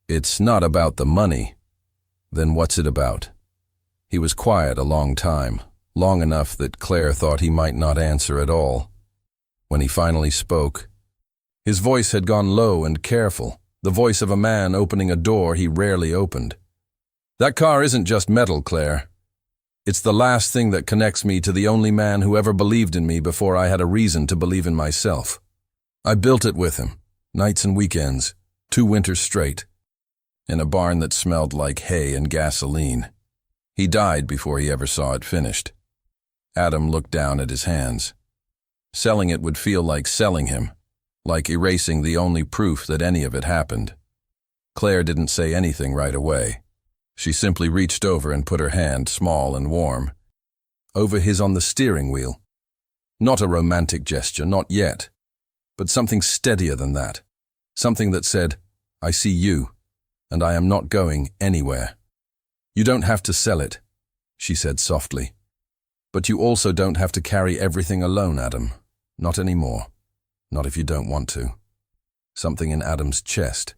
"It's not about the money." "Then what's it about?" He was quiet a long time, long enough that Claire thought he might not answer at all. When he finally spoke, his voice had gone low and careful, the voice of a man opening a door he rarely opened. "That car isn't just metal, Claire. It's the last thing that connects me to the only man who ever believed in me before I had a reason to believe in myself. I built it with him, nights and weekends, 2 winters straight, in a barn that smelled like hay and gasoline. He died before he ever saw it finished." Adam looked down at his hands. Selling it would feel like selling him, like erasing the only proof that any of it happened. Claire didn't say anything right away. She simply reached over and put her hand, small and warm, over his on the steering wheel. Not a romantic gesture, not yet, but something steadier than that. Something that said, "I see you, and I am not going anywhere." "You don't have to sell it," she said softly. "But you also don't have to carry everything alone, Adam. Not anymore. Not if you don't want to." Something in Adam's chest.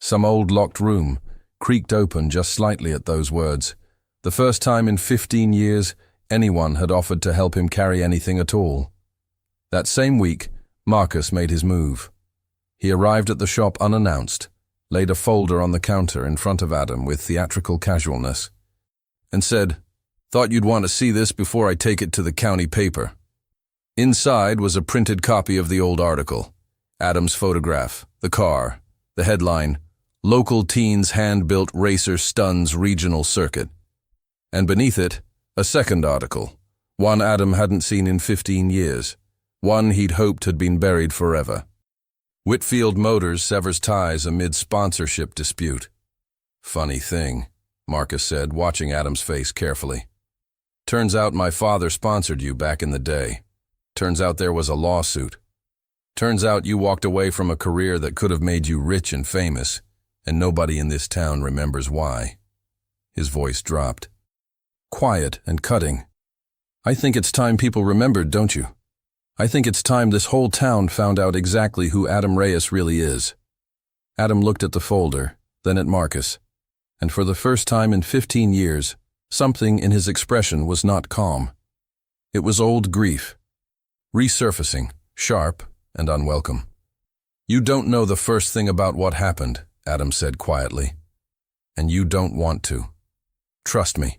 Some old locked room creaked open just slightly at those words. The first time in 15 years anyone had offered to help him carry anything at all. That same week, Marcus made his move. He arrived at the shop unannounced, laid a folder on the counter in front of Adam with theatrical casualness, and said, "Thought you'd want to see this before I take it to the county paper." Inside was a printed copy of the old article, Adam's photograph, the car, the headline, "Local Teens Hand-Built Racer Stuns Regional Circuit." And beneath it, a second article, one Adam hadn't seen in 15 years, one he'd hoped had been buried forever. Whitfield Motors severs ties amid sponsorship dispute. "Funny thing," Marcus said, watching Adam's face carefully. "Turns out my father sponsored you back in the day. Turns out there was a lawsuit. Turns out you walked away from a career that could have made you rich and famous, and nobody in this town remembers why." His voice dropped. Quiet and cutting. "I think it's time people remembered, don't you? I think it's time this whole town found out exactly who Adam Reyes really is." Adam looked at the folder, then at Marcus, and for the first time in 15 years, something in his expression was not calm. It was old grief, resurfacing, sharp and unwelcome. "You don't know the first thing about what happened," Adam said quietly. "And you don't want to. Trust me.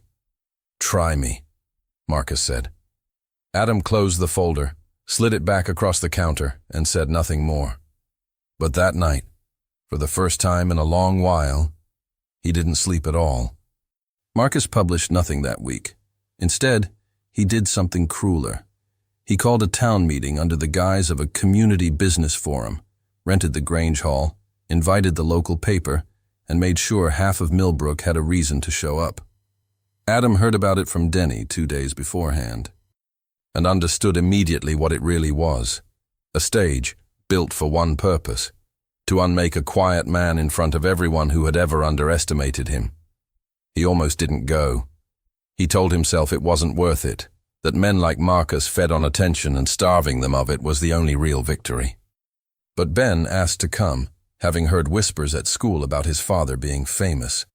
Try me," Marcus said. Adam closed the folder, slid it back across the counter, and said nothing more. But that night, for the first time in a long while, he didn't sleep at all. Marcus published nothing that week. Instead, he did something crueler. He called a town meeting under the guise of a community business forum, rented the Grange Hall, invited the local paper, and made sure half of Millbrook had a reason to show up. Adam heard about it from Denny 2 days beforehand, and understood immediately what it really was. A stage built for one purpose, to unmake a quiet man in front of everyone who had ever underestimated him. He almost didn't go. He told himself it wasn't worth it, that men like Marcus fed on attention and starving them of it was the only real victory. But Ben asked to come, having heard whispers at school about his father being famous.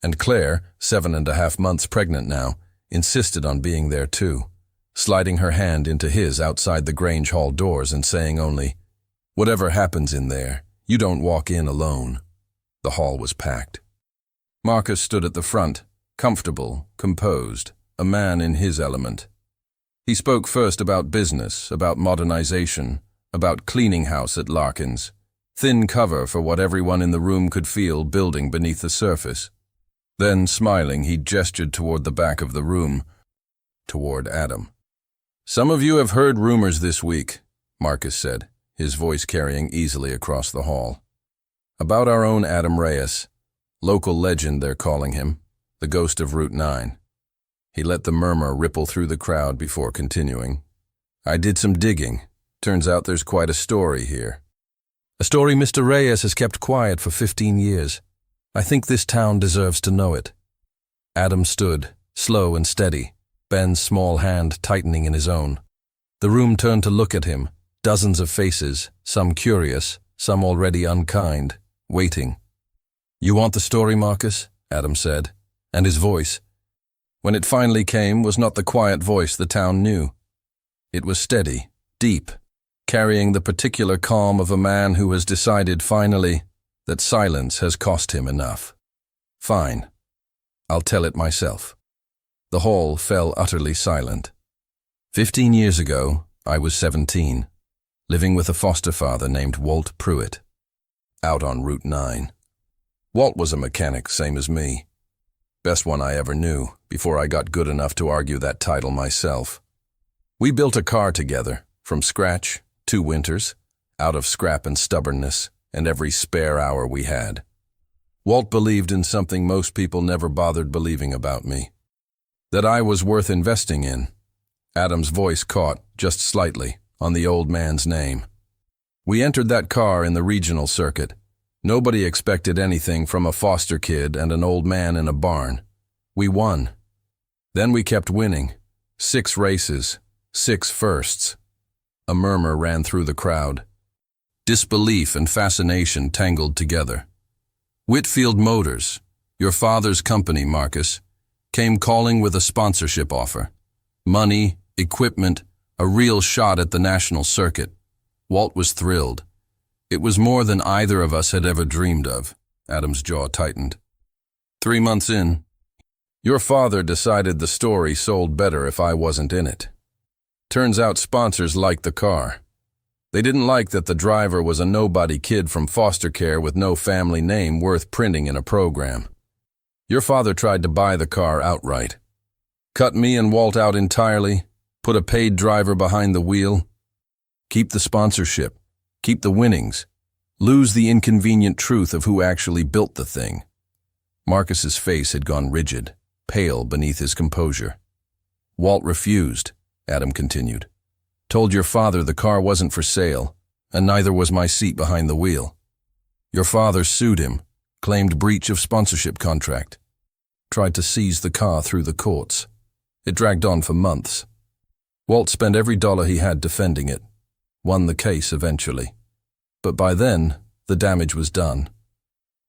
And Claire, 7.5 months pregnant now, insisted on being there too, sliding her hand into his outside the Grange Hall doors and saying only, "Whatever happens in there, you don't walk in alone." The hall was packed. Marcus stood at the front, comfortable, composed, a man in his element. He spoke first about business, about modernization, about cleaning house at Larkin's, thin cover for what everyone in the room could feel building beneath the surface. Then, smiling, he gestured toward the back of the room, toward Adam. "Some of you have heard rumors this week," Marcus said, his voice carrying easily across the hall. "About our own Adam Reyes, local legend they're calling him, the ghost of Route 9. He let the murmur ripple through the crowd before continuing. "I did some digging. Turns out there's quite a story here. A story Mr. Reyes has kept quiet for 15 years. I think this town deserves to know it." Adam stood, slow and steady, Ben's small hand tightening in his own. The room turned to look at him, dozens of faces, some curious, some already unkind, waiting. "You want the story, Marcus?" Adam said, and his voice, when it finally came, was not the quiet voice the town knew. It was steady, deep, carrying the particular calm of a man who has decided finally that silence has cost him enough. "Fine. I'll tell it myself." The hall fell utterly silent. 15 years ago, I was 17, living with a foster father named Walt Pruitt, out on Route 9. Walt was a mechanic, same as me. Best one I ever knew, before I got good enough to argue that title myself. We built a car together, from scratch, 2 winters, out of scrap and stubbornness, and every spare hour we had. Walt believed in something most people never bothered believing about me. That I was worth investing in. Adam's voice caught, just slightly, on the old man's name. We entered that car in the regional circuit. Nobody expected anything from a foster kid and an old man in a barn. We won. Then we kept winning. 6 races, 6 firsts. A murmur ran through the crowd. Disbelief and fascination tangled together. Whitfield Motors, your father's company, Marcus, came calling with a sponsorship offer. Money, equipment, a real shot at the national circuit. Walt was thrilled. It was more than either of us had ever dreamed of. Adam's jaw tightened. 3 months in, your father decided the story sold better if I wasn't in it. Turns out sponsors liked the car. They didn't like that the driver was a nobody kid from foster care with no family name worth printing in a program. Your father tried to buy the car outright. Cut me and Walt out entirely, put a paid driver behind the wheel. Keep the sponsorship, keep the winnings, lose the inconvenient truth of who actually built the thing. Marcus's face had gone rigid, pale beneath his composure. Walt refused, Adam continued. Told your father the car wasn't for sale, and neither was my seat behind the wheel. Your father sued him, claimed breach of sponsorship contract. Tried to seize the car through the courts. It dragged on for months. Walt spent every dollar he had defending it. Won the case eventually. But by then, the damage was done.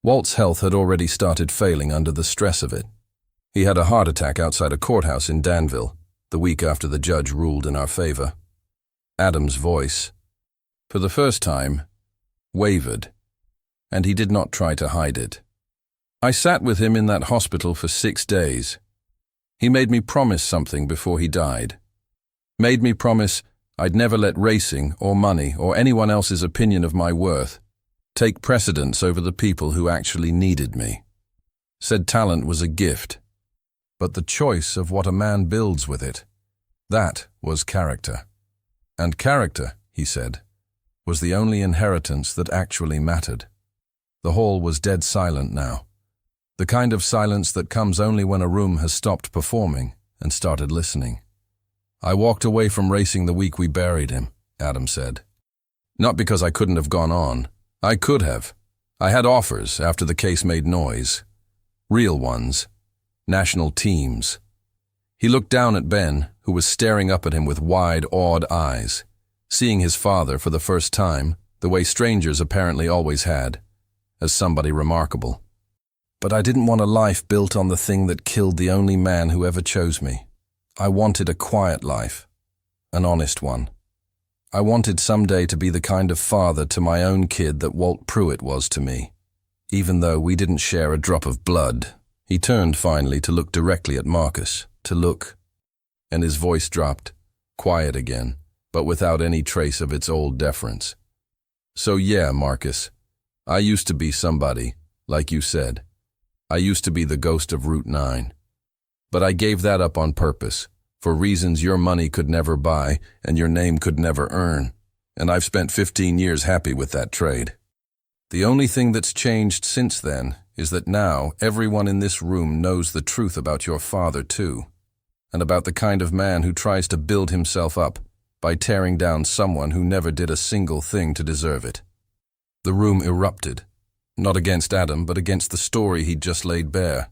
Walt's health had already started failing under the stress of it. He had a heart attack outside a courthouse in Danville, the week after the judge ruled in our favor. Adam's voice, for the first time, wavered, and he did not try to hide it. I sat with him in that hospital for 6 days. He made me promise something before he died. Made me promise I'd never let racing or money or anyone else's opinion of my worth take precedence over the people who actually needed me. Said talent was a gift, but the choice of what a man builds with it, that was character. And character, he said, was the only inheritance that actually mattered. The hall was dead silent now. The kind of silence that comes only when a room has stopped performing and started listening. I walked away from racing the week we buried him, Adam said. Not because I couldn't have gone on. I could have. I had offers after the case made noise. Real ones. National teams. He looked down at Ben, who was staring up at him with wide, awed eyes, seeing his father for the first time, the way strangers apparently always had, as somebody remarkable. But I didn't want a life built on the thing that killed the only man who ever chose me. I wanted a quiet life, an honest one. I wanted someday to be the kind of father to my own kid that Walt Pruitt was to me, even though we didn't share a drop of blood. He turned finally to look directly at Marcus, and his voice dropped, quiet again, but without any trace of its old deference. So yeah, Marcus, I used to be somebody, like you said. I used to be the ghost of Route 9. But I gave that up on purpose, for reasons your money could never buy and your name could never earn, and I've spent 15 years happy with that trade. The only thing that's changed since then is that now everyone in this room knows the truth about your father too, and about the kind of man who tries to build himself up by tearing down someone who never did a single thing to deserve it. The room erupted, not against Adam, but against the story he'd just laid bare.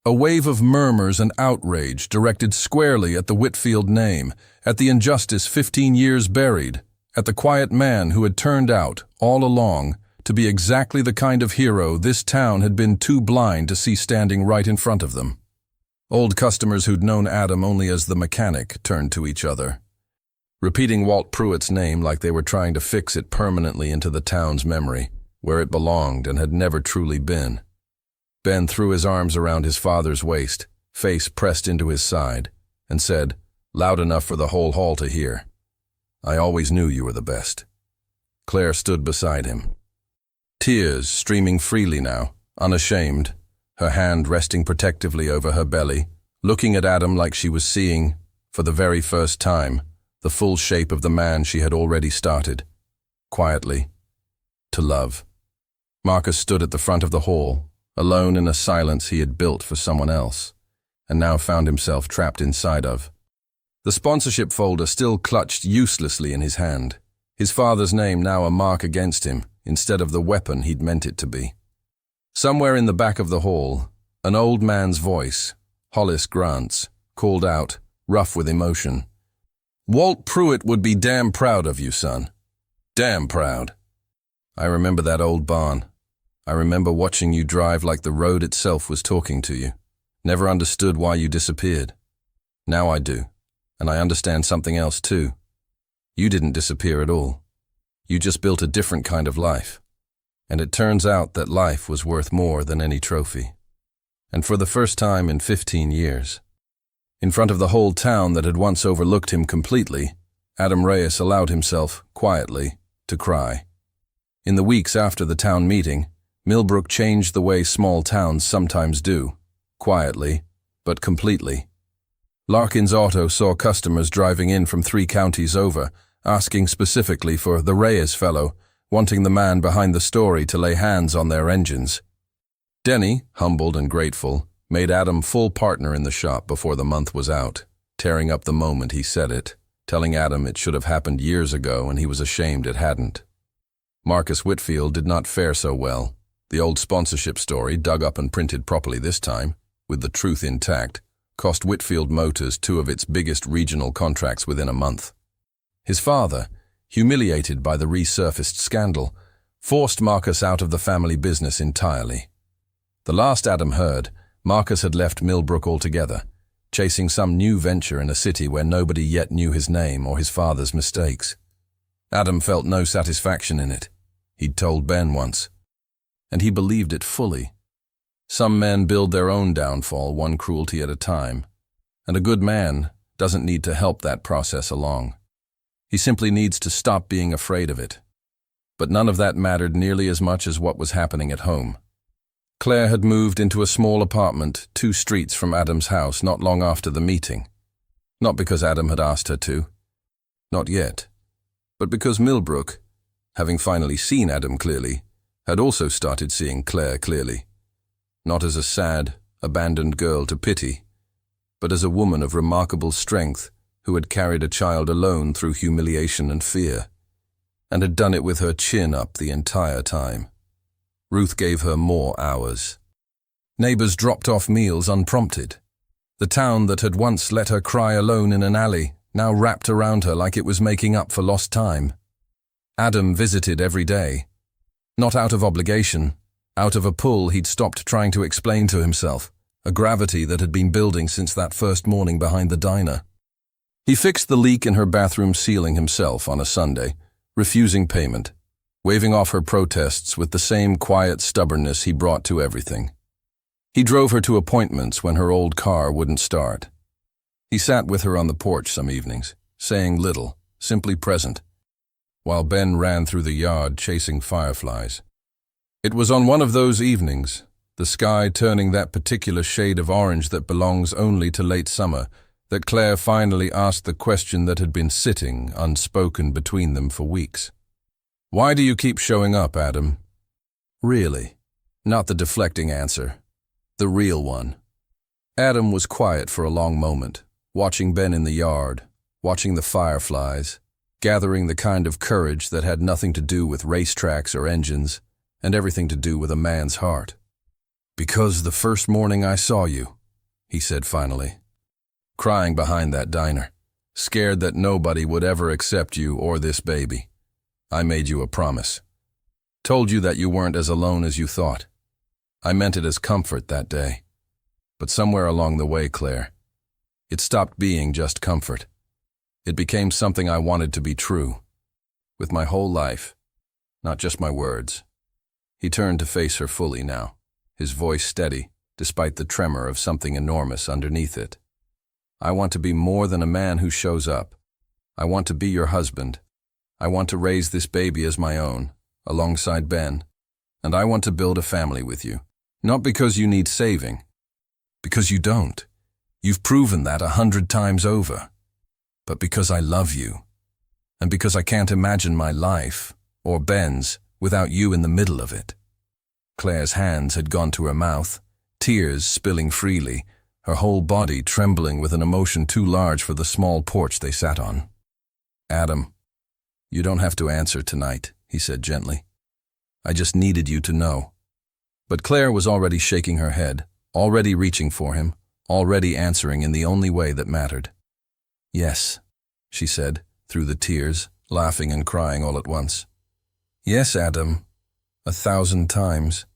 A wave of murmurs and outrage directed squarely at the Whitfield name, at the injustice 15 years buried, at the quiet man who had turned out, all along, to be exactly the kind of hero this town had been too blind to see standing right in front of them. Old customers who'd known Adam only as the mechanic turned to each other, repeating Walt Pruitt's name like they were trying to fix it permanently into the town's memory, where it belonged and had never truly been. Ben threw his arms around his father's waist, face pressed into his side, and said, loud enough for the whole hall to hear, I always knew you were the best. Claire stood beside him. Tears streaming freely now, unashamed, her hand resting protectively over her belly, looking at Adam like she was seeing, for the very first time, the full shape of the man she had already started. quietly, to love. Marcus stood at the front of the hall, alone in a silence he had built for someone else, and now found himself trapped inside of. The sponsorship folder still clutched uselessly in his hand, his father's name now a mark against him instead of the weapon he'd meant it to be. Somewhere in the back of the hall, an old man's voice, Hollis Grant's, called out, rough with emotion, "Walt Pruitt would be damn proud of you, son. Damn proud." I remember that old barn. I remember watching you drive like the road itself was talking to you. Never understood why you disappeared. Now I do, and I understand something else too. You didn't disappear at all. You just built a different kind of life. And it turns out that life was worth more than any trophy. And for the first time in 15 years, in front of the whole town that had once overlooked him completely, Adam Reyes allowed himself, quietly, to cry. In the weeks after the town meeting, Millbrook changed the way small towns sometimes do, quietly, but completely. Larkin's Auto saw customers driving in from 3 counties over, asking specifically for the Reyes fellow, wanting the man behind the story to lay hands on their engines. Denny, humbled and grateful, made Adam full partner in the shop before the month was out, tearing up the moment he said it, telling Adam it should have happened years ago and he was ashamed it hadn't. Marcus Whitfield did not fare so well. The old sponsorship story, dug up and printed properly this time, with the truth intact, cost Whitfield Motors 2 of its biggest regional contracts within a month. His father, humiliated by the resurfaced scandal, forced Marcus out of the family business entirely. The last Adam heard, Marcus had left Millbrook altogether, chasing some new venture in a city where nobody yet knew his name or his father's mistakes. Adam felt no satisfaction in it. He'd told Ben once. And he believed it fully. Some men build their own downfall one cruelty at a time, and a good man doesn't need to help that process along. He simply needs to stop being afraid of it. But none of that mattered nearly as much as what was happening at home. Claire had moved into a small apartment 2 streets from Adam's house not long after the meeting. Not because Adam had asked her to. Not yet. But because Millbrook, having finally seen Adam clearly, had also started seeing Claire clearly. Not as a sad, abandoned girl to pity, but as a woman of remarkable strength who had carried a child alone through humiliation and fear, and had done it with her chin up the entire time. Ruth gave her more hours. Neighbors dropped off meals unprompted. The town that had once let her cry alone in an alley now wrapped around her like it was making up for lost time. Adam visited every day. Not out of obligation, out of a pull he'd stopped trying to explain to himself, a gravity that had been building since that first morning behind the diner. He fixed the leak in her bathroom ceiling himself on a Sunday, refusing payment, waving off her protests with the same quiet stubbornness he brought to everything. He drove her to appointments when her old car wouldn't start. He sat with her on the porch some evenings, saying little, simply present, while Ben ran through the yard chasing fireflies. It was on one of those evenings, the sky turning that particular shade of orange that belongs only to late summer, that Claire finally asked the question that had been sitting unspoken between them for weeks. "Why do you keep showing up, Adam?" Really, not the deflecting answer, the real one. Adam was quiet for a long moment, watching Ben in the yard, watching the fireflies, gathering the kind of courage that had nothing to do with racetracks or engines, and everything to do with a man's heart. "Because the first morning I saw you," he said finally. "Crying behind that diner, scared that nobody would ever accept you or this baby. I made you a promise. Told you that you weren't as alone as you thought. I meant it as comfort that day. But somewhere along the way, Claire, it stopped being just comfort. It became something I wanted to be true. With my whole life, not just my words." He turned to face her fully now, his voice steady, despite the tremor of something enormous underneath it. "I want to be more than a man who shows up. I want to be your husband. I want to raise this baby as my own, alongside Ben, and I want to build a family with you. Not because you need saving, because you don't. You've proven that 100 times over. But because I love you, and because I can't imagine my life or Ben's, without you in the middle of it." Claire's hands had gone to her mouth, tears spilling freely, her whole body trembling with an emotion too large for the small porch they sat on. "Adam, you don't have to answer tonight," he said gently. "I just needed you to know." But Claire was already shaking her head, already reaching for him, already answering in the only way that mattered. "Yes," she said, through the tears, laughing and crying all at once. "Yes, Adam, 1,000 times."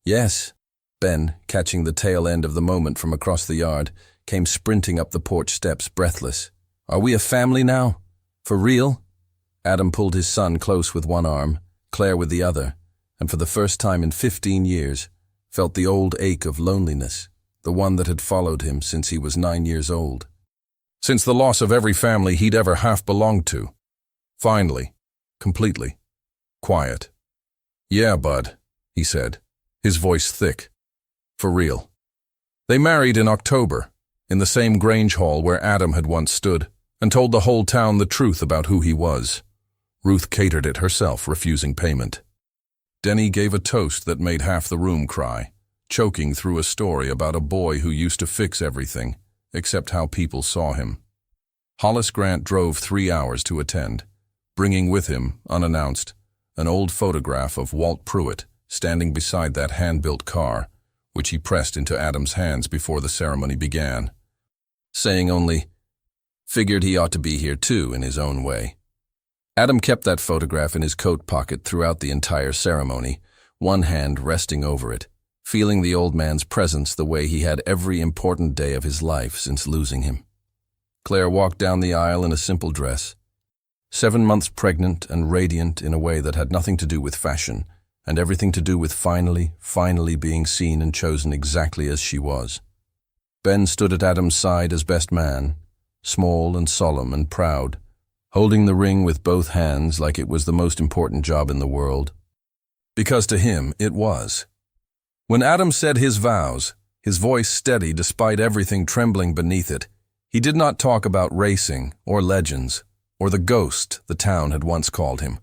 "Yes." Ben, catching the tail end of the moment from across the yard, came sprinting up the porch steps, breathless. "Are we a family now? For real?" Adam pulled his son close with one arm, Claire with the other, and for the first time in 15 years, felt the old ache of loneliness, the one that had followed him since he was 9 years old. Since the loss of every family he'd ever half belonged to. Finally, completely, quiet. "Yeah, bud," he said, his voice thick. "For real." They married in October, in the same Grange hall where Adam had once stood, and told the whole town the truth about who he was. Ruth catered it herself, refusing payment. Denny gave a toast that made half the room cry, choking through a story about a boy who used to fix everything, except how people saw him. Hollis Grant drove 3 hours to attend, bringing with him, unannounced, an old photograph of Walt Pruitt standing beside that hand-built car, which he pressed into Adam's hands before the ceremony began, saying only, "Figured he ought to be here too in his own way." Adam kept that photograph in his coat pocket throughout the entire ceremony, one hand resting over it, feeling the old man's presence the way he had every important day of his life since losing him. Claire walked down the aisle in a simple dress, 7 months pregnant and radiant in a way that had nothing to do with fashion, and everything to do with finally being seen and chosen exactly as she was. Ben stood at Adam's side as best man, small and solemn and proud, holding the ring with both hands like it was the most important job in the world. Because to him, it was. When Adam said his vows, his voice steady despite everything trembling beneath it, he did not talk about racing or legends or the ghost the town had once called him.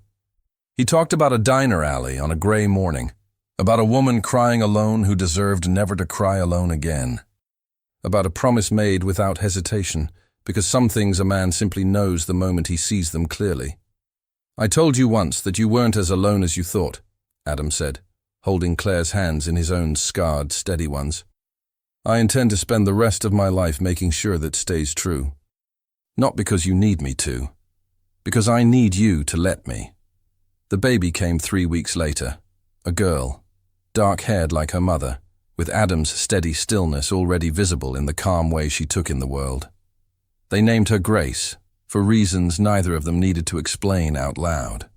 He talked about a diner alley on a gray morning, about a woman crying alone who deserved never to cry alone again, about a promise made without hesitation, because some things a man simply knows the moment he sees them clearly. "I told you once that you weren't as alone as you thought," Adam said, holding Claire's hands in his own scarred, steady ones. "I intend to spend the rest of my life making sure that stays true. Not because you need me to, because I need you to let me." The baby came 3 weeks later, a girl, dark-haired like her mother, with Adam's steady stillness already visible in the calm way she took in the world. They named her Grace, for reasons neither of them needed to explain out loud.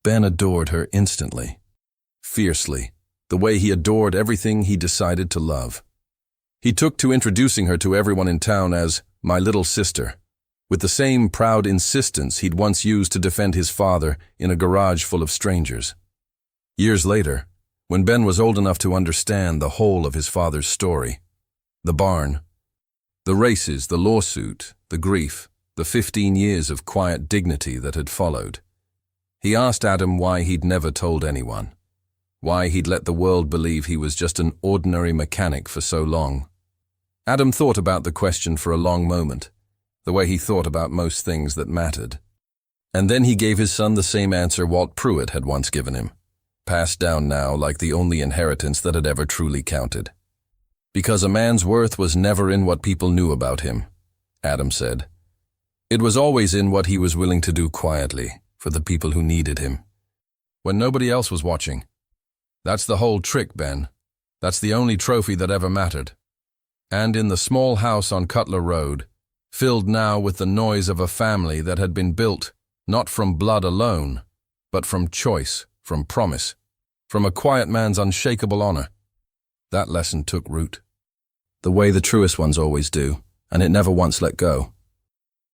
Ben adored her instantly, fiercely, the way he adored everything he decided to love. He took to introducing her to everyone in town as "my little sister," with the same proud insistence he'd once used to defend his father in a garage full of strangers. Years later, when Ben was old enough to understand the whole of his father's story, the barn, the races, the lawsuit, the grief, the 15 years of quiet dignity that had followed, he asked Adam why he'd never told anyone, why he'd let the world believe he was just an ordinary mechanic for so long. Adam thought about the question for a long moment, the way he thought about most things that mattered. And then he gave his son the same answer Walt Pruitt had once given him, passed down now like the only inheritance that had ever truly counted. "Because a man's worth was never in what people knew about him," Adam said. "It was always in what he was willing to do quietly for the people who needed him, when nobody else was watching. That's the whole trick, Ben. That's the only trophy that ever mattered." And in the small house on Cutler Road, filled now with the noise of a family that had been built not from blood alone, but from choice, from promise, from a quiet man's unshakable honor, that lesson took root. The way the truest ones always do, and it never once let go.